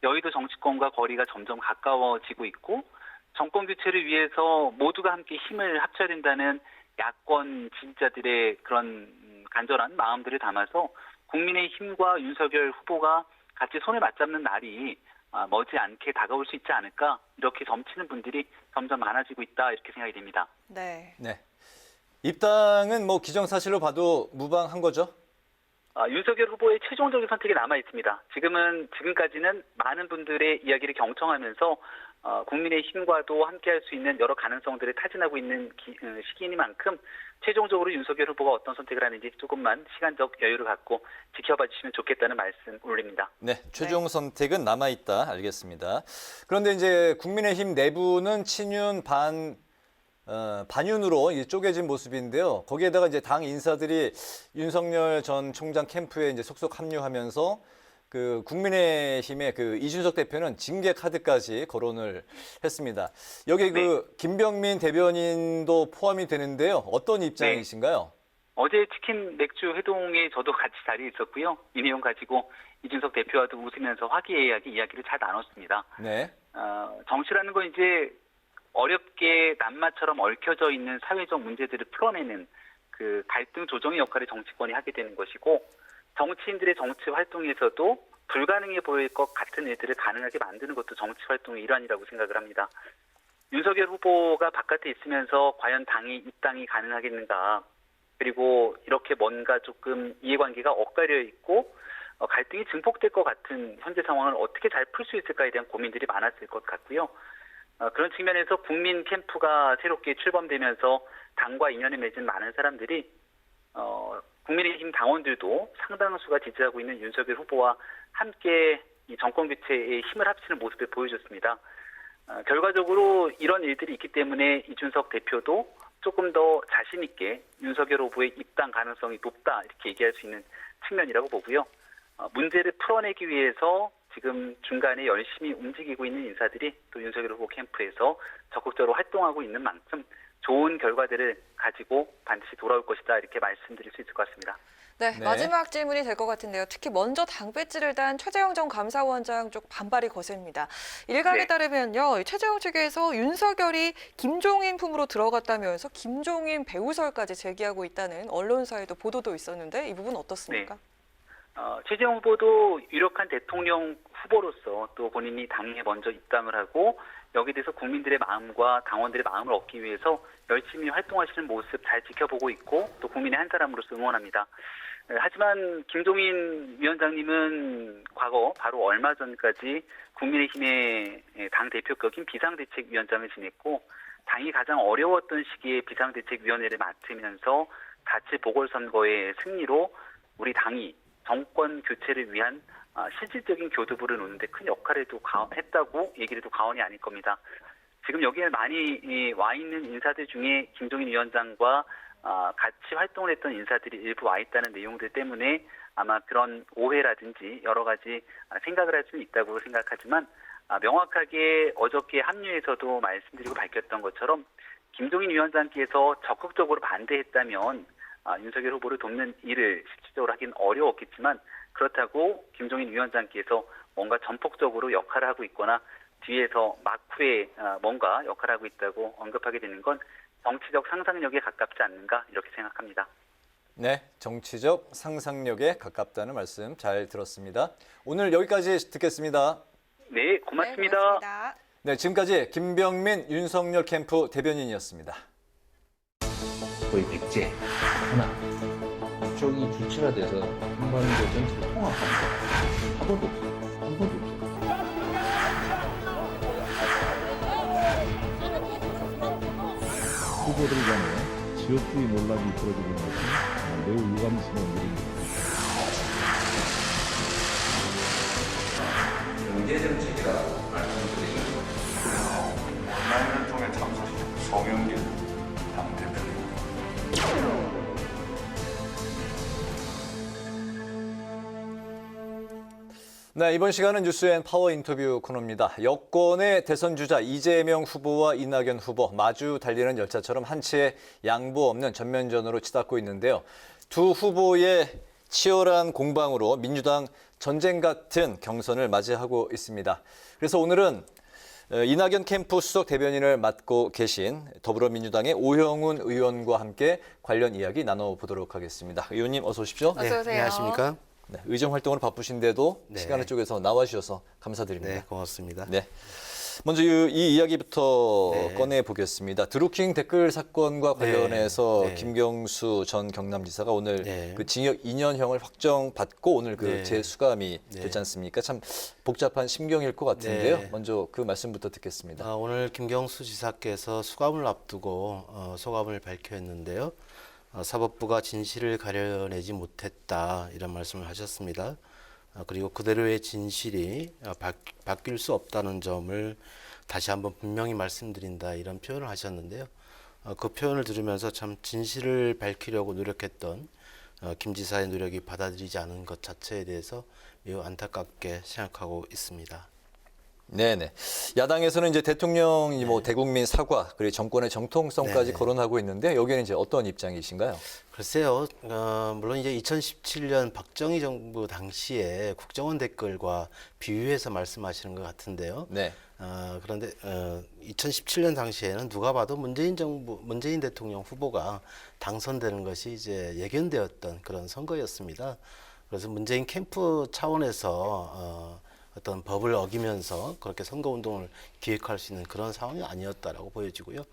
여의도 정치권과 거리가 점점 가까워지고 있고 정권 교체를 위해서 모두가 함께 힘을 합쳐야 된다는 야권 지지자들의 그런 간절한 마음들을 담아서 국민의힘과 윤석열 후보가 같이 손을 맞잡는 날이 머지않게 다가올 수 있지 않을까 이렇게 점치는 분들이 점점 많아지고 있다 이렇게 생각이 됩니다. 네. 입당은 뭐 기정사실로 봐도 무방한 거죠? 윤석열 후보의 최종적인 선택이 남아 있습니다. 지금까지는 많은 분들의 이야기를 경청하면서 국민의힘과도 함께할 수 있는 여러 가능성들을 타진하고 있는 시기이니만큼 최종적으로 윤석열 후보가 어떤 선택을 하는지 조금만 시간적 여유를 갖고 지켜봐 주시면 좋겠다는 말씀 올립니다. 네, 최종 선택은 남아있다. 알겠습니다. 그런데 이제 국민의힘 내부는 친윤 반윤으로 쪼개진 모습인데요. 거기에다가 이제 당 인사들이 윤석열 전 총장 캠프에 이제 속속 합류하면서 그 국민의힘의 그 이준석 대표는 징계 카드까지 거론을 했습니다. 여기 그 김병민 대변인도 포함이 되는데요. 어떤 입장이신가요? 어제 치킨 맥주 회동에 저도 같이 자리에 있었고요. 이 내용 가지고 이준석 대표와도 웃으면서 화기애애하게 이야기를 잘 나눴습니다. 네. 정치라는 건 이제 어렵게 낱마처럼 얽혀져 있는 사회적 문제들을 풀어내는 그 갈등 조정의 역할을 정치권이 하게 되는 것이고, 정치인들의 정치 활동에서도 불가능해 보일 것 같은 일들을 가능하게 만드는 것도 정치 활동의 일환이라고 생각을 합니다. 윤석열 후보가 바깥에 있으면서 과연 당이 입당이 가능하겠는가, 그리고 이렇게 뭔가 조금 이해관계가 엇갈려 있고 갈등이 증폭될 것 같은 현재 상황을 어떻게 잘 풀 수 있을까에 대한 고민들이 많았을 것 같고요. 그런 측면에서 국민 캠프가 새롭게 출범되면서 당과 인연을 맺은 많은 사람들이 국민의힘 당원들도 상당한 수가 지지하고 있는 윤석열 후보와 함께 이 정권 교체에 힘을 합치는 모습을 보여줬습니다. 결과적으로 이런 일들이 있기 때문에 이준석 대표도 조금 더 자신 있게 윤석열 후보의 입당 가능성이 높다 이렇게 얘기할 수 있는 측면이라고 보고요. 문제를 풀어내기 위해서 지금 중간에 열심히 움직이고 있는 인사들이 또 윤석열 후보 캠프에서 적극적으로 활동하고 있는 만큼 좋은 결과들을 가지고 반드시 돌아올 것이다 이렇게 말씀드릴 수 있을 것 같습니다. 네, 마지막 질문이 될 것 같은데요. 특히 먼저 당 배지를 단 최재형 전 감사원장 쪽 반발이 거셉니다. 일각에 따르면요, 최재형 측에서 윤석열이 김종인 품으로 들어갔다면서 김종인 배우설까지 제기하고 있다는 언론사에도 보도도 있었는데 이 부분 어떻습니까? 최재형 후보도 유력한 대통령 후보로서 또 본인이 당에 먼저 입당을 하고 여기에 대해서 국민들의 마음과 당원들의 마음을 얻기 위해서 열심히 활동하시는 모습 잘 지켜보고 있고 또 국민의 한 사람으로서 응원합니다. 하지만 김종인 위원장님은 과거 바로 얼마 전까지 국민의힘의 당대표격인 비상대책위원장을 지냈고 당이 가장 어려웠던 시기에 비상대책위원회를 맡으면서 자치 보궐선거의 승리로 우리 당이 정권 교체를 위한 실질적인 교두보를 놓는 데 큰 역할을 했다고 얘기를 해도 과언이 아닐 겁니다. 지금 여기에 많이 와 있는 인사들 중에 김종인 위원장과 같이 활동을 했던 인사들이 일부 와 있다는 내용들 때문에 아마 그런 오해라든지 여러 가지 생각을 할 수는 있다고 생각하지만 명확하게 어저께 합류에서도 말씀드리고 밝혔던 것처럼 김종인 위원장께서 적극적으로 반대했다면 윤석열 후보를 돕는 일을 실질적으로 하긴 어려웠겠지만 그렇다고 김종인 위원장께서 뭔가 전폭적으로 역할을 하고 있거나 뒤에서 막후에 뭔가 역할을 하고 있다고 언급하게 되는 건 정치적 상상력에 가깝지 않는가 이렇게 생각합니다. 네, 정치적 상상력에 가깝다는 말씀 잘 들었습니다. 오늘 여기까지 듣겠습니다. 네, 고맙습니다. 네, 고맙습니다. 네, 지금까지 김병민 윤석열 캠프 대변인이었습니다. 거의 백제 하나 이쪽이 주체가 돼서 한반도 전체를 통합하는 거 한 번도 없어요. 한 번도 없어요. 후보들 간에 지역주의 논란이 벌어지고 있는 것은 매우 유감스러운 일입니다. 경제 정책이라 말씀드리는 만년 통해 참석신 송영길 당대표입니다. 네, 이번 시간은 뉴스앤 파워 인터뷰 코너입니다. 여권의 대선 주자 이재명 후보와 이낙연 후보 마주 달리는 열차처럼 한 치의 양보 없는 전면전으로 치닫고 있는데요. 두 후보의 치열한 공방으로 민주당 전쟁 같은 경선을 맞이하고 있습니다. 그래서 오늘은 이낙연 캠프 수석 대변인을 맡고 계신 더불어민주당의 오형훈 의원과 함께 관련 이야기 나눠보도록 하겠습니다. 의원님 어서 오십시오. 어서 오세요. 안녕하십니까? 네, 의정 활동을 바쁘신데도 네. 시간을 쪼개서 나와주셔서 감사드립니다. 네, 고맙습니다. 네. 먼저 이 이야기부터 네. 꺼내 보겠습니다. 드루킹 댓글 사건과 관련해서 네. 김경수 전 경남지사가 오늘 네. 그 징역 2년형을 확정받고 오늘 그 네. 재수감이 네. 됐지 않습니까? 참 복잡한 심경일 것 같은데요. 네. 먼저 그 말씀부터 듣겠습니다. 오늘 김경수 지사께서 수감을 앞두고 소감을 발표했는데요. 사법부가 진실을 가려내지 못했다 이런 말씀을 하셨습니다. 그리고 그대로의 진실이 바뀔 수 없다는 점을 다시 한번 분명히 말씀드린다 이런 표현을 하셨는데요. 그 표현을 들으면서 참 진실을 밝히려고 노력했던 김 지사의 노력이 받아들이지 않은 것 자체에 대해서 매우 안타깝게 생각하고 있습니다. 네네. 야당에서는 이제 대통령이 뭐 대국민 사과 그리고 정권의 정통성까지 네네. 거론하고 있는데 여기에는 이제 어떤 입장이신가요? 글쎄요. 물론 이제 2017년 박정희 정부 당시에 국정원 댓글과 비유해서 말씀하시는 것 같은데요. 네. 그런데 2017년 당시에는 누가 봐도 문재인 대통령 후보가 당선되는 것이 이제 예견되었던 그런 선거였습니다. 그래서 문재인 캠프 차원에서 어떤 법을 어기면서 그렇게 선거운동을 기획할 수 있는 그런 상황이 아니었다라고 보여지고요.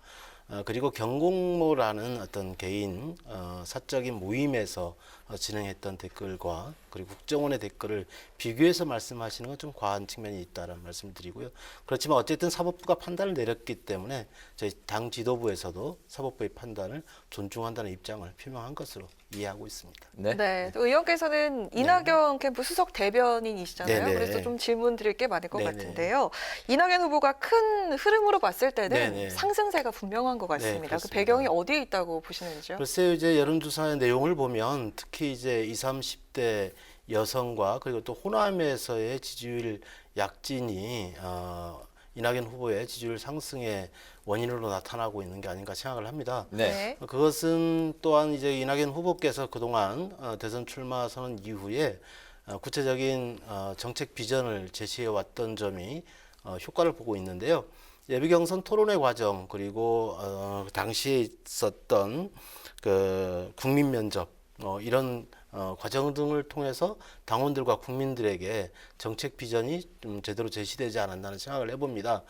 그리고 경공모라는 어떤 개인 사적인 모임에서 진행했던 댓글과 그리고 국정원의 댓글을 비교해서 말씀하시는 건 좀 과한 측면이 있다는 말씀을 드리고요. 그렇지만 어쨌든 사법부가 판단을 내렸기 때문에 저희 당 지도부에서도 사법부의 판단을 존중한다는 입장을 표명한 것으로 이해하고 있습니다. 네. 또 의원께서는 이낙연 캠프 수석 대변인이시잖아요. 네네. 그래서 좀 질문 드릴 게 많을 것 네네. 같은데요. 이낙연 후보가 큰 흐름으로 봤을 때는 네네. 상승세가 분명한 것 같습니다. 그 그렇습니다. 배경이 어디에 있다고 보시는지요? 글쎄요, 이제 여론조사의 내용을 보면 특히 이제 20, 30대 여성과 그리고 또 호남에서의 지지율 약진이 이낙연 후보의 지지율 상승의 원인으로 나타나고 있는 게 아닌가 생각을 합니다. 네. 그것은 또한 이제 이낙연 후보께서 그동안 대선 출마 선언 이후에 구체적인 정책 비전을 제시해 왔던 점이 효과를 보고 있는데요. 예비경선 토론회 과정 그리고 당시에 있었던 그 국민 면접 이런 과정 등을 통해서 당원들과 국민들에게 정책 비전이 좀 제대로 제시되지 않았다는 생각을 해봅니다.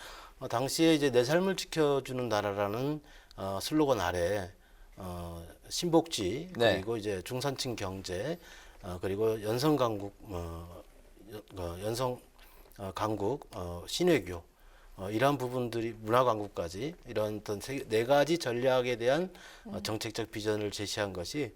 당시에 이제 내 삶을 지켜주는 나라라는 슬로건 아래 신복지 그리고 이제 중산층 경제 그리고 연성 강국 신외교 이러한 부분들이 문화 강국까지 이런 어떤 네 가지 전략에 대한 정책적 비전을 제시한 것이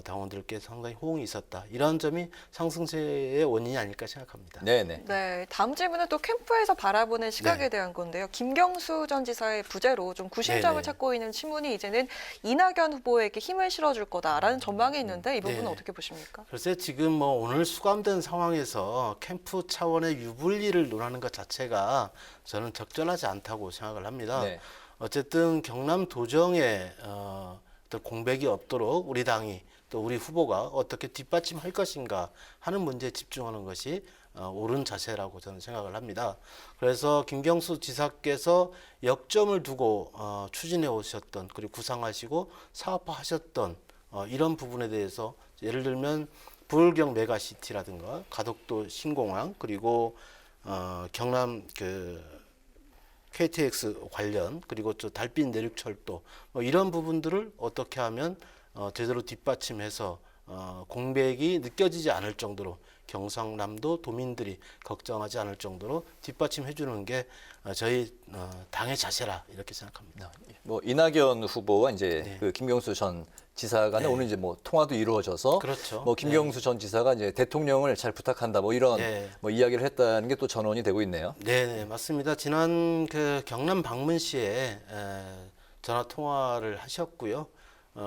당원들께 상당히 호응이 있었다. 이런 점이 상승세의 원인이 아닐까 생각합니다. 네네. 네, 다음 질문은 또 캠프에서 바라보는 시각에 대한 건데요. 김경수 전 지사의 부재로 좀 구심점을 네네. 찾고 있는 친문이 이제는 이낙연 후보에게 힘을 실어줄 거다라는 전망이 있는데 이 부분은 네. 어떻게 보십니까? 글쎄 지금 뭐 오늘 수감된 상황에서 캠프 차원의 유불리를 논하는 것 자체가 저는 적절하지 않다고 생각을 합니다. 네. 어쨌든 경남 도정에 어떤 공백이 없도록 우리 당이 또 우리 후보가 어떻게 뒷받침할 것인가 하는 문제에 집중하는 것이 옳은 자세라고 저는 생각을 합니다. 그래서 김경수 지사께서 역점을 두고 추진해 오셨던 그리고 구상하시고 사업화하셨던 이런 부분에 대해서 예를 들면 부울경 메가시티라든가 가덕도 신공항 그리고 경남 KTX 관련 그리고 또 달빛 내륙철도 이런 부분들을 어떻게 하면 제대로 뒷받침해서 공백이 느껴지지 않을 정도로 경상남도 도민들이 걱정하지 않을 정도로 뒷받침해 주는 게 저희 당의 자세라 이렇게 생각합니다. 뭐 이낙연 후보와 이제 그 김경수 전 지사 간에 오늘 이제 뭐 통화도 이루어져서 그렇죠. 뭐 김경수 전 지사가 이제 대통령을 잘 부탁한다 뭐 이런 뭐 이야기를 했다는 게 또 전언이 되고 있네요. 네, 맞습니다. 지난 그 경남 방문 시에 전화 통화를 하셨고요.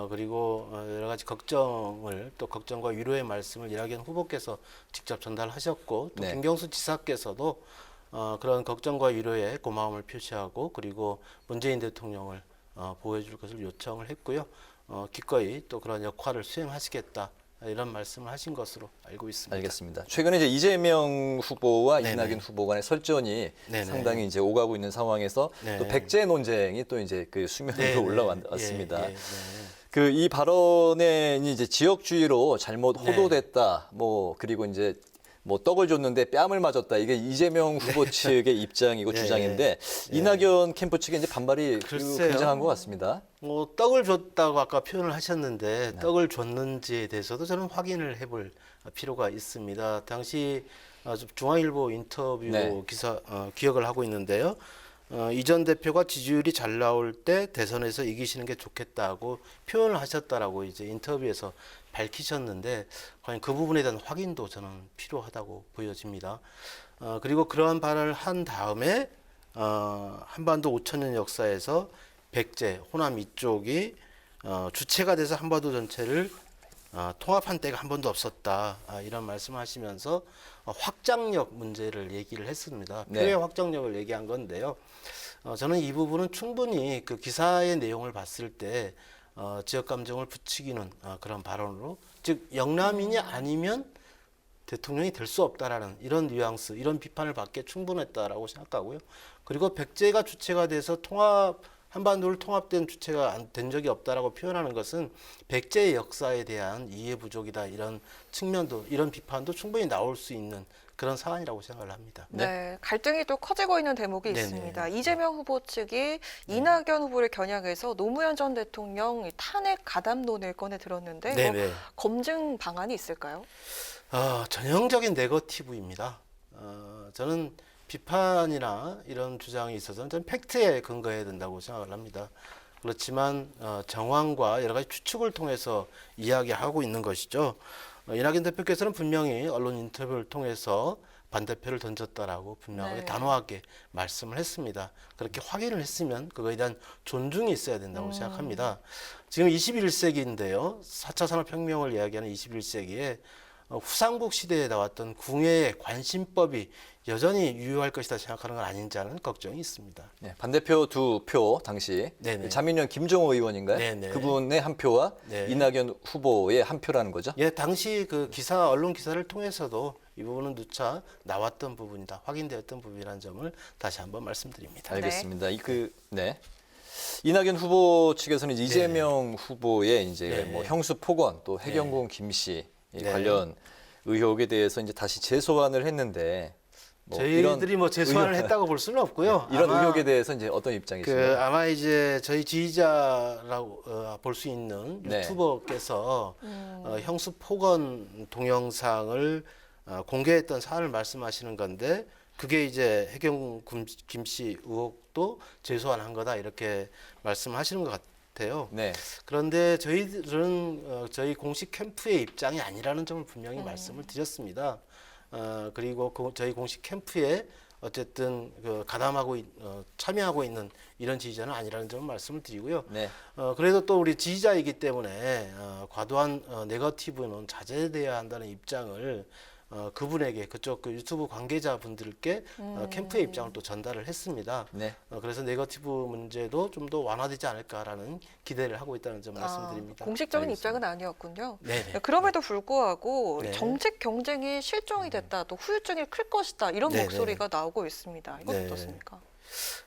그리고 여러 가지 걱정과 위로의 말씀을 이낙연 후보께서 직접 전달하셨고 또 김경수 지사께서도 그런 걱정과 위로의 고마움을 표시하고 그리고 문재인 대통령을 보호해 줄 것을 요청을 했고요. 기꺼이 또 그런 역할을 수행하시겠다. 이런 말씀을 하신 것으로 알고 있습니다. 알겠습니다. 최근에 이제 이재명 후보와 이낙연 후보 간의 설전이 네네. 상당히 이제 오가고 있는 상황에서 또 백제 논쟁이 또 이제 그 수면으로 올라왔습니다. 그 이 발언에 이제 지역주의로 잘못 호도됐다. 뭐 그리고 이제 뭐 떡을 줬는데 뺨을 맞았다. 이게 이재명 후보 측의 입장이고 주장인데 이낙연 캠프 측의 이제 반발이 굉장한 것 같습니다. 뭐 떡을 줬다고 아까 표현을 하셨는데 떡을 줬는지에 대해서도 저는 확인을 해볼 필요가 있습니다. 당시 중앙일보 인터뷰 기사 기억을 하고 있는데요. 이 전 대표가 지지율이 잘 나올 때 대선에서 이기시는 게 좋겠다고 표현을 하셨다라고 이제 인터뷰에서 밝히셨는데 과연 그 부분에 대한 확인도 저는 필요하다고 보여집니다. 그리고 그러한 발언을 한 다음에 한반도 5,000년 역사에서 백제, 호남 이쪽이 주체가 돼서 한반도 전체를 통합한 때가 한 번도 없었다. 이런 말씀을 하시면서 확장력 문제를 얘기를 했습니다. 표의 확장력을 얘기한 건데요. 저는 이 부분은 충분히 그 기사의 내용을 봤을 때 지역 감정을 부추기는 그런 발언으로 즉 영남인이 아니면 대통령이 될 수 없다라는 이런 뉘앙스, 이런 비판을 받기에 충분했다라고 생각하고요. 그리고 백제가 주체가 돼서 한반도를 통합된 주체가 된 적이 없다라고 표현하는 것은 백제의 역사에 대한 이해 부족이다, 이런 측면도, 이런 비판도 충분히 나올 수 있는 그런 사안이라고 생각을 합니다. 네, 갈등이 또 커지고 있는 대목이 네네. 있습니다. 이재명 후보 측이 이낙연 후보를 겨냥해서 노무현 전 대통령 탄핵 가담론을 꺼내 들었는데 네네. 검증 방안이 있을까요? 전형적인 네거티브입니다. 저는 비판이나 이런 주장이 있어서는 저는 팩트에 근거해야 된다고 생각을 합니다. 그렇지만 정황과 여러 가지 추측을 통해서 이야기하고 있는 것이죠. 이낙연 대표께서는 분명히 언론 인터뷰를 통해서 반대표를 던졌다라고 분명하게 네. 단호하게 말씀을 했습니다. 그렇게 확인을 했으면 그거에 대한 존중이 있어야 된다고 생각합니다. 지금 21세기인데요. 4차 산업혁명을 이야기하는 21세기에 후삼국 시대에 나왔던 궁예의 관심법이 여전히 유효할 것이다 생각하는 건 아닌지 하는 걱정이 있습니다. 네, 반대표 2표 당시 네네. 자민련 김종호 의원인가요? 네네. 그분의 한 표와 네. 이낙연 후보의 한 표라는 거죠? 예, 당시 그 언론 기사를 통해서도 이 부분은 누차 나왔던 부분이다, 확인되었던 부분이라는 점을 다시 한번 말씀드립니다. 알겠습니다. 네. 이낙연 후보 측에서는 이재명 후보의 이제 네. 뭐 형수 폭언 또 해경공 김씨 네. 관련 의혹에 대해서 이제 다시 재소환을 했는데 저희들이 뭐 재소환을 했다고 볼 수는 없고요. 이런 아마 의혹에 대해서 이제 어떤 입장이신가요? 아마 이제 저희 지지자라고 볼 수 있는 네. 유튜버께서 형수 폭언 동영상을 공개했던 사안을 말씀하시는 건데, 그게 이제 해경 김씨 의혹도 재소환한 거다, 이렇게 말씀하시는 것 같아요. 네. 그런데 저희들은 저희 공식 캠프의 입장이 아니라는 점을 분명히 말씀을 드렸습니다. 그리고 저희 공식 캠프에 어쨌든 참여하고 있는 이런 지지자는 아니라는 점을 말씀을 드리고요. 네. 그래도 또 우리 지지자이기 때문에 과도한 네거티브는 자제돼야 한다는 입장을 그분에게, 그쪽 그 유튜브 관계자분들께 캠프의 입장을 또 전달을 했습니다. 네. 그래서 네거티브 문제도 좀 더 완화되지 않을까라는 기대를 하고 있다는 점 말씀드립니다. 공식적인 입장은 아니었군요. 네네. 그럼에도 불구하고 네. 정책 경쟁이 실종이 됐다, 또 후유증이 클 것이다, 이런 네네. 목소리가 나오고 있습니다. 이건 네. 어떻습니까?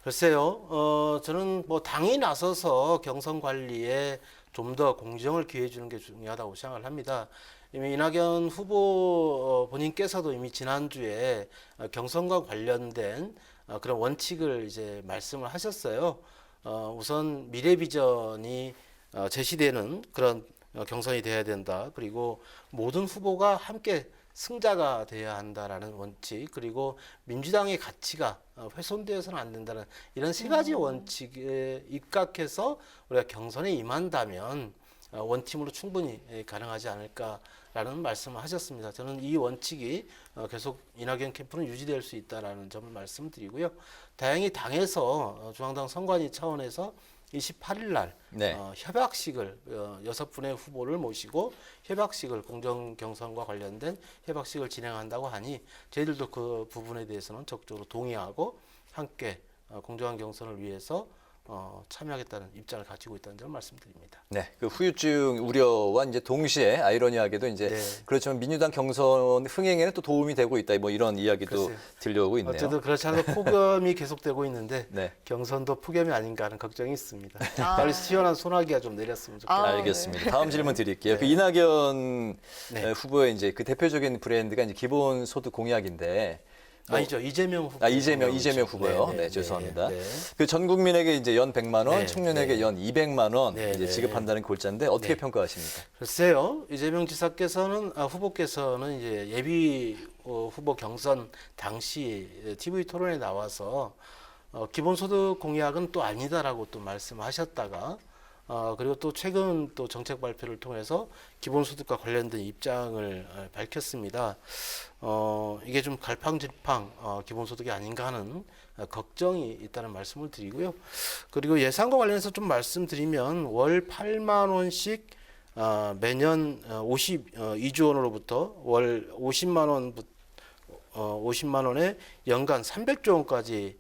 글쎄요, 저는 뭐 당이 나서서 경선 관리에 좀 더 공정을 기해해 주는 게 중요하다고 생각을 합니다. 이미 이낙연 후보 본인께서도 이미 지난주에 경선과 관련된 그런 원칙을 이제 말씀을 하셨어요. 우선 미래 비전이 제시되는 그런 경선이 돼야 된다. 그리고 모든 후보가 함께 승자가 돼야 한다라는 원칙, 그리고 민주당의 가치가 훼손되어서는 안 된다는 이런 세 가지 원칙에 입각해서 우리가 경선에 임한다면 원팀으로 충분히 가능하지 않을까라는 말씀을 하셨습니다. 저는 이 원칙이 계속 이낙연 캠프는 유지될 수 있다라는 점을 말씀드리고요. 다행히 당에서 중앙당 선관위 차원에서 28일 날 네. 협약식을 6분의 후보를 모시고 협약식을, 공정 경선과 관련된 협약식을 진행한다고 하니 저희들도 그 부분에 대해서는 적극적으로 동의하고 함께 공정한 경선을 위해서 참여하겠다는 입장을 가지고 있다는 점을 말씀드립니다. 네, 그 후유증 우려와 이제 동시에 아이러니하게도 이제 그렇지만 민주당 경선 흥행에는 또 도움이 되고 있다, 뭐 이런 이야기도 글쎄요. 들려오고 있네요. 어쨌든 그렇지 않아도 폭염이 계속되고 있는데 네. 경선도 폭염이 아닌가 하는 걱정이 있습니다. 빨리 시원한 소나기가 좀 내렸으면 좋겠습니다. 알겠습니다. 다음 질문 드릴게요. 그 이낙연 후보의 이제 그 대표적인 브랜드가 이제 기본소득 공약인데. 아니죠, 이재명 후보. 이재명 후보요. 네, 죄송합니다. 그 전 국민에게 이제 연 100만 원, 청년에게 연 200만 원 이제 지급한다는 골자인데 어떻게 평가하십니까? 글쎄요, 이재명 지사께서는 후보께서는 이제 예비 후보 경선 당시 TV 토론에 나와서 기본소득 공약은 또 아니다라고 또 말씀하셨다가 그리고 또 최근 또 정책 발표를 통해서 기본소득과 관련된 입장을 밝혔습니다. 이게 좀 갈팡질팡 기본소득이 아닌가 하는 걱정이 있다는 말씀을 드리고요. 그리고 예산과 관련해서 좀 말씀드리면 월 8만 원씩 매년 52조 원으로부터 월 50만 원에 연간 300조 원까지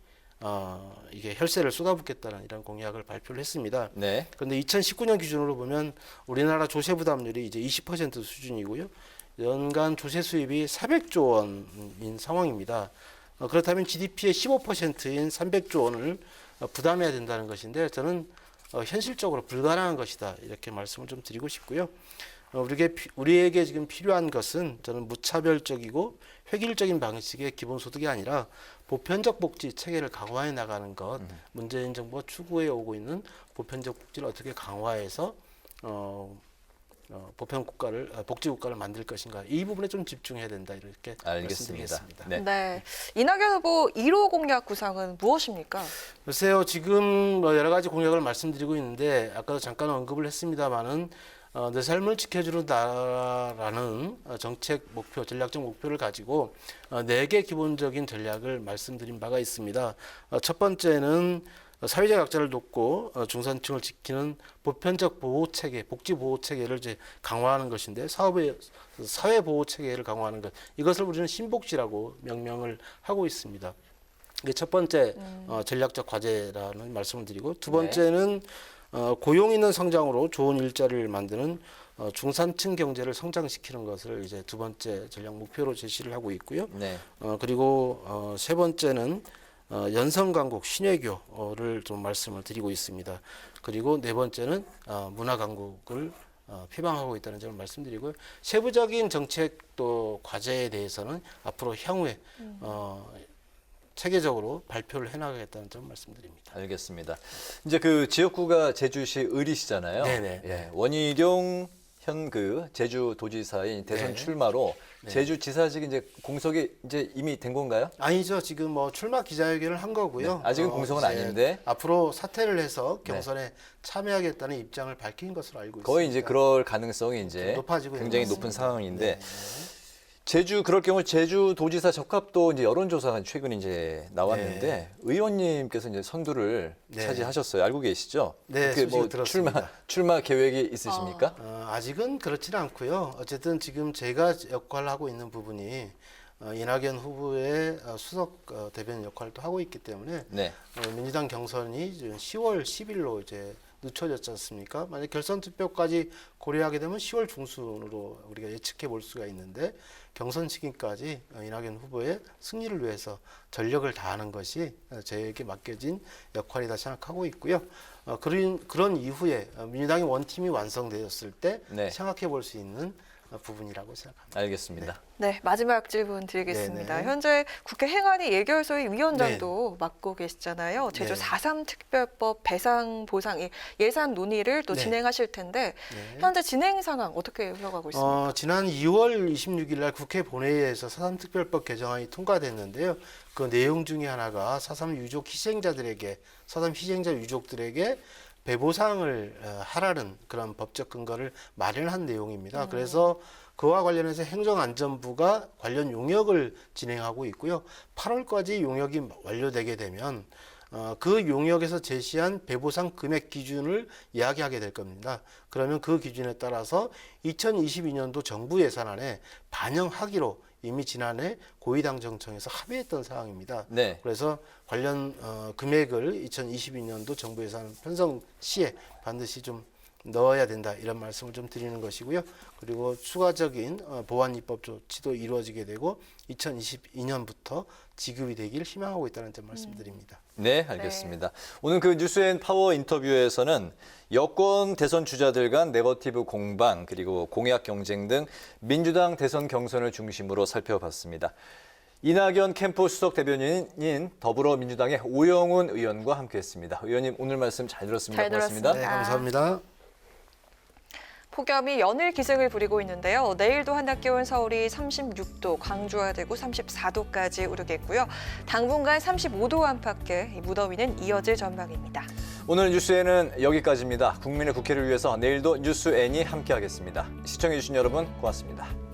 이게 혈세를 쏟아붓겠다는 이런 공약을 발표를 했습니다. 그런데 2019년 기준으로 보면 우리나라 조세 부담률이 이제 20% 수준이고요. 연간 조세 수입이 400조 원인 상황입니다. 그렇다면 GDP의 15%인 300조 원을 부담해야 된다는 것인데 저는 현실적으로 불가능한 것이다 이렇게 말씀을 좀 드리고 싶고요. 우리에게 지금 필요한 것은 저는 무차별적이고 획일적인 방식의 기본소득이 아니라 보편적 복지 체계를 강화해 나가는 것, 문재인 정부가 추구해 오고 있는 보편적 복지를 어떻게 강화해서 보편 국가를 복지 국가를 만들 것인가 이 부분에 좀 집중해야 된다 이렇게 말씀드리겠습니다. 네. 이낙연 후보 1호 공약 구상은 무엇입니까? 글쎄요, 지금 여러 가지 공약을 말씀드리고 있는데 아까도 잠깐 언급을 했습니다마는 내 삶을 지켜주는 나라라는 정책 목표, 전략적 목표를 가지고 4개 기본적인 전략을 말씀드린 바가 있습니다. 첫 번째는 사회적 약자를 돕고 중산층을 지키는 보편적 보호 체계, 복지 보호 체계를 이제 강화하는 것인데 사회 보호 체계를 강화하는 것 이것을 우리는 신복지라고 명명을 하고 있습니다. 이게 첫 번째 전략적 과제라는 말씀을 드리고 두 번째는 고용 있는 성장으로 좋은 일자리를 만드는 중산층 경제를 성장시키는 것을 이제 두 번째 전략 목표로 제시를 하고 있고요. 그리고 세 번째는 연성 강국 신외교를 좀 말씀을 드리고 있습니다. 그리고 네 번째는 문화 강국을 표방하고 있다는 점을 말씀드리고요. 세부적인 정책 또 과제에 대해서는 앞으로 향후에 체계적으로 발표를 해나가겠다는 점 말씀드립니다. 알겠습니다. 이제 그 지역구가 제주시 을이시잖아요. 네네. 예, 원희룡 현 제주도지사의 대선 출마로 제주지사직 이제 공석이 이제 이미 된 건가요? 아니죠. 지금 출마 기자회견을 한 거고요. 아직은 공석은 아닌데 앞으로 사퇴를 해서 경선에 참여하겠다는 입장을 밝힌 것으로 알고 있습니다. 거의 이제 그럴 가능성이 이제 높아지고 굉장히 있는 높은 상황인데. 그럴 경우 제주도지사 적합도 이제 여론조사가 최근 이제 나왔는데 의원님께서 이제 선두를 차지하셨어요. 알고 계시죠? 네, 뭐 들었습니다. 출마 계획이 있으십니까? 아직은 그렇지는 않고요. 어쨌든 지금 제가 역할을 하고 있는 부분이 이낙연 후보의 수석 대변인 역할도 하고 있기 때문에 민주당 경선이 10월 10일로 이제 늦춰졌지 않습니까? 만약 결선 투표까지 고려하게 되면 10월 중순으로 우리가 예측해 볼 수가 있는데 경선 시기까지 이낙연 후보의 승리를 위해서 전력을 다하는 것이 저에게 맡겨진 역할이다 생각하고 있고요. 그런 이후에 민주당의 원팀이 완성되었을 때 생각해 볼 수 있는 부분이라고 생각합니다. 알겠습니다. 네, 마지막 질문 드리겠습니다. 현재 국회 행안위 예결소의 위원장도 맡고 계시잖아요. 제주 4.3 특별법 배상 보상 예산 논의를 또 진행하실 텐데 현재 진행 상황 어떻게 흘러가고 있습니까? 지난 2월 26일 날 국회 본회의에서 4.3 특별법 개정안이 통과됐는데요. 그 내용 중에 하나가 4.3 유족 희생자들에게 4.3 희생자 유족들에게 배보상을 하라는 그런 법적 근거를 마련한 내용입니다. 그래서 그와 관련해서 행정안전부가 관련 용역을 진행하고 있고요. 8월까지 용역이 완료되게 되면 그 용역에서 제시한 배보상 금액 기준을 이야기하게 될 겁니다. 그러면 그 기준에 따라서 2022년도 정부 예산안에 반영하기로 이미 지난해 고위당정청에서 합의했던 사항입니다. 그래서 관련 금액을 2022년도 정부 예산 편성 시에 반드시 좀 넣어야 된다 이런 말씀을 좀 드리는 것이고요. 그리고 추가적인 보완 입법 조치도 이루어지게 되고 2022년부터 지급이 되길 희망하고 있다는 점 말씀드립니다. 네, 알겠습니다. 오늘 그 뉴스앤파워 인터뷰에서는 여권 대선 주자들 간 네거티브 공방 그리고 공약 경쟁 등 민주당 대선 경선을 중심으로 살펴봤습니다. 이낙연 캠프 수석 대변인인 더불어민주당의 오영훈 의원과 함께했습니다. 의원님 오늘 말씀 잘 들었습니다. 고맙습니다. 네, 감사합니다. 폭염이 연일 기승을 부리고 있는데요. 내일도 한낮 기온 서울이 36도, 광주와 대구 34도까지 오르겠고요. 당분간 35도 안팎의 무더위는 이어질 전망입니다. 오늘 뉴스에는 여기까지입니다. 국민의 국회를 위해서 내일도 뉴스N이 함께하겠습니다. 시청해주신 여러분 고맙습니다.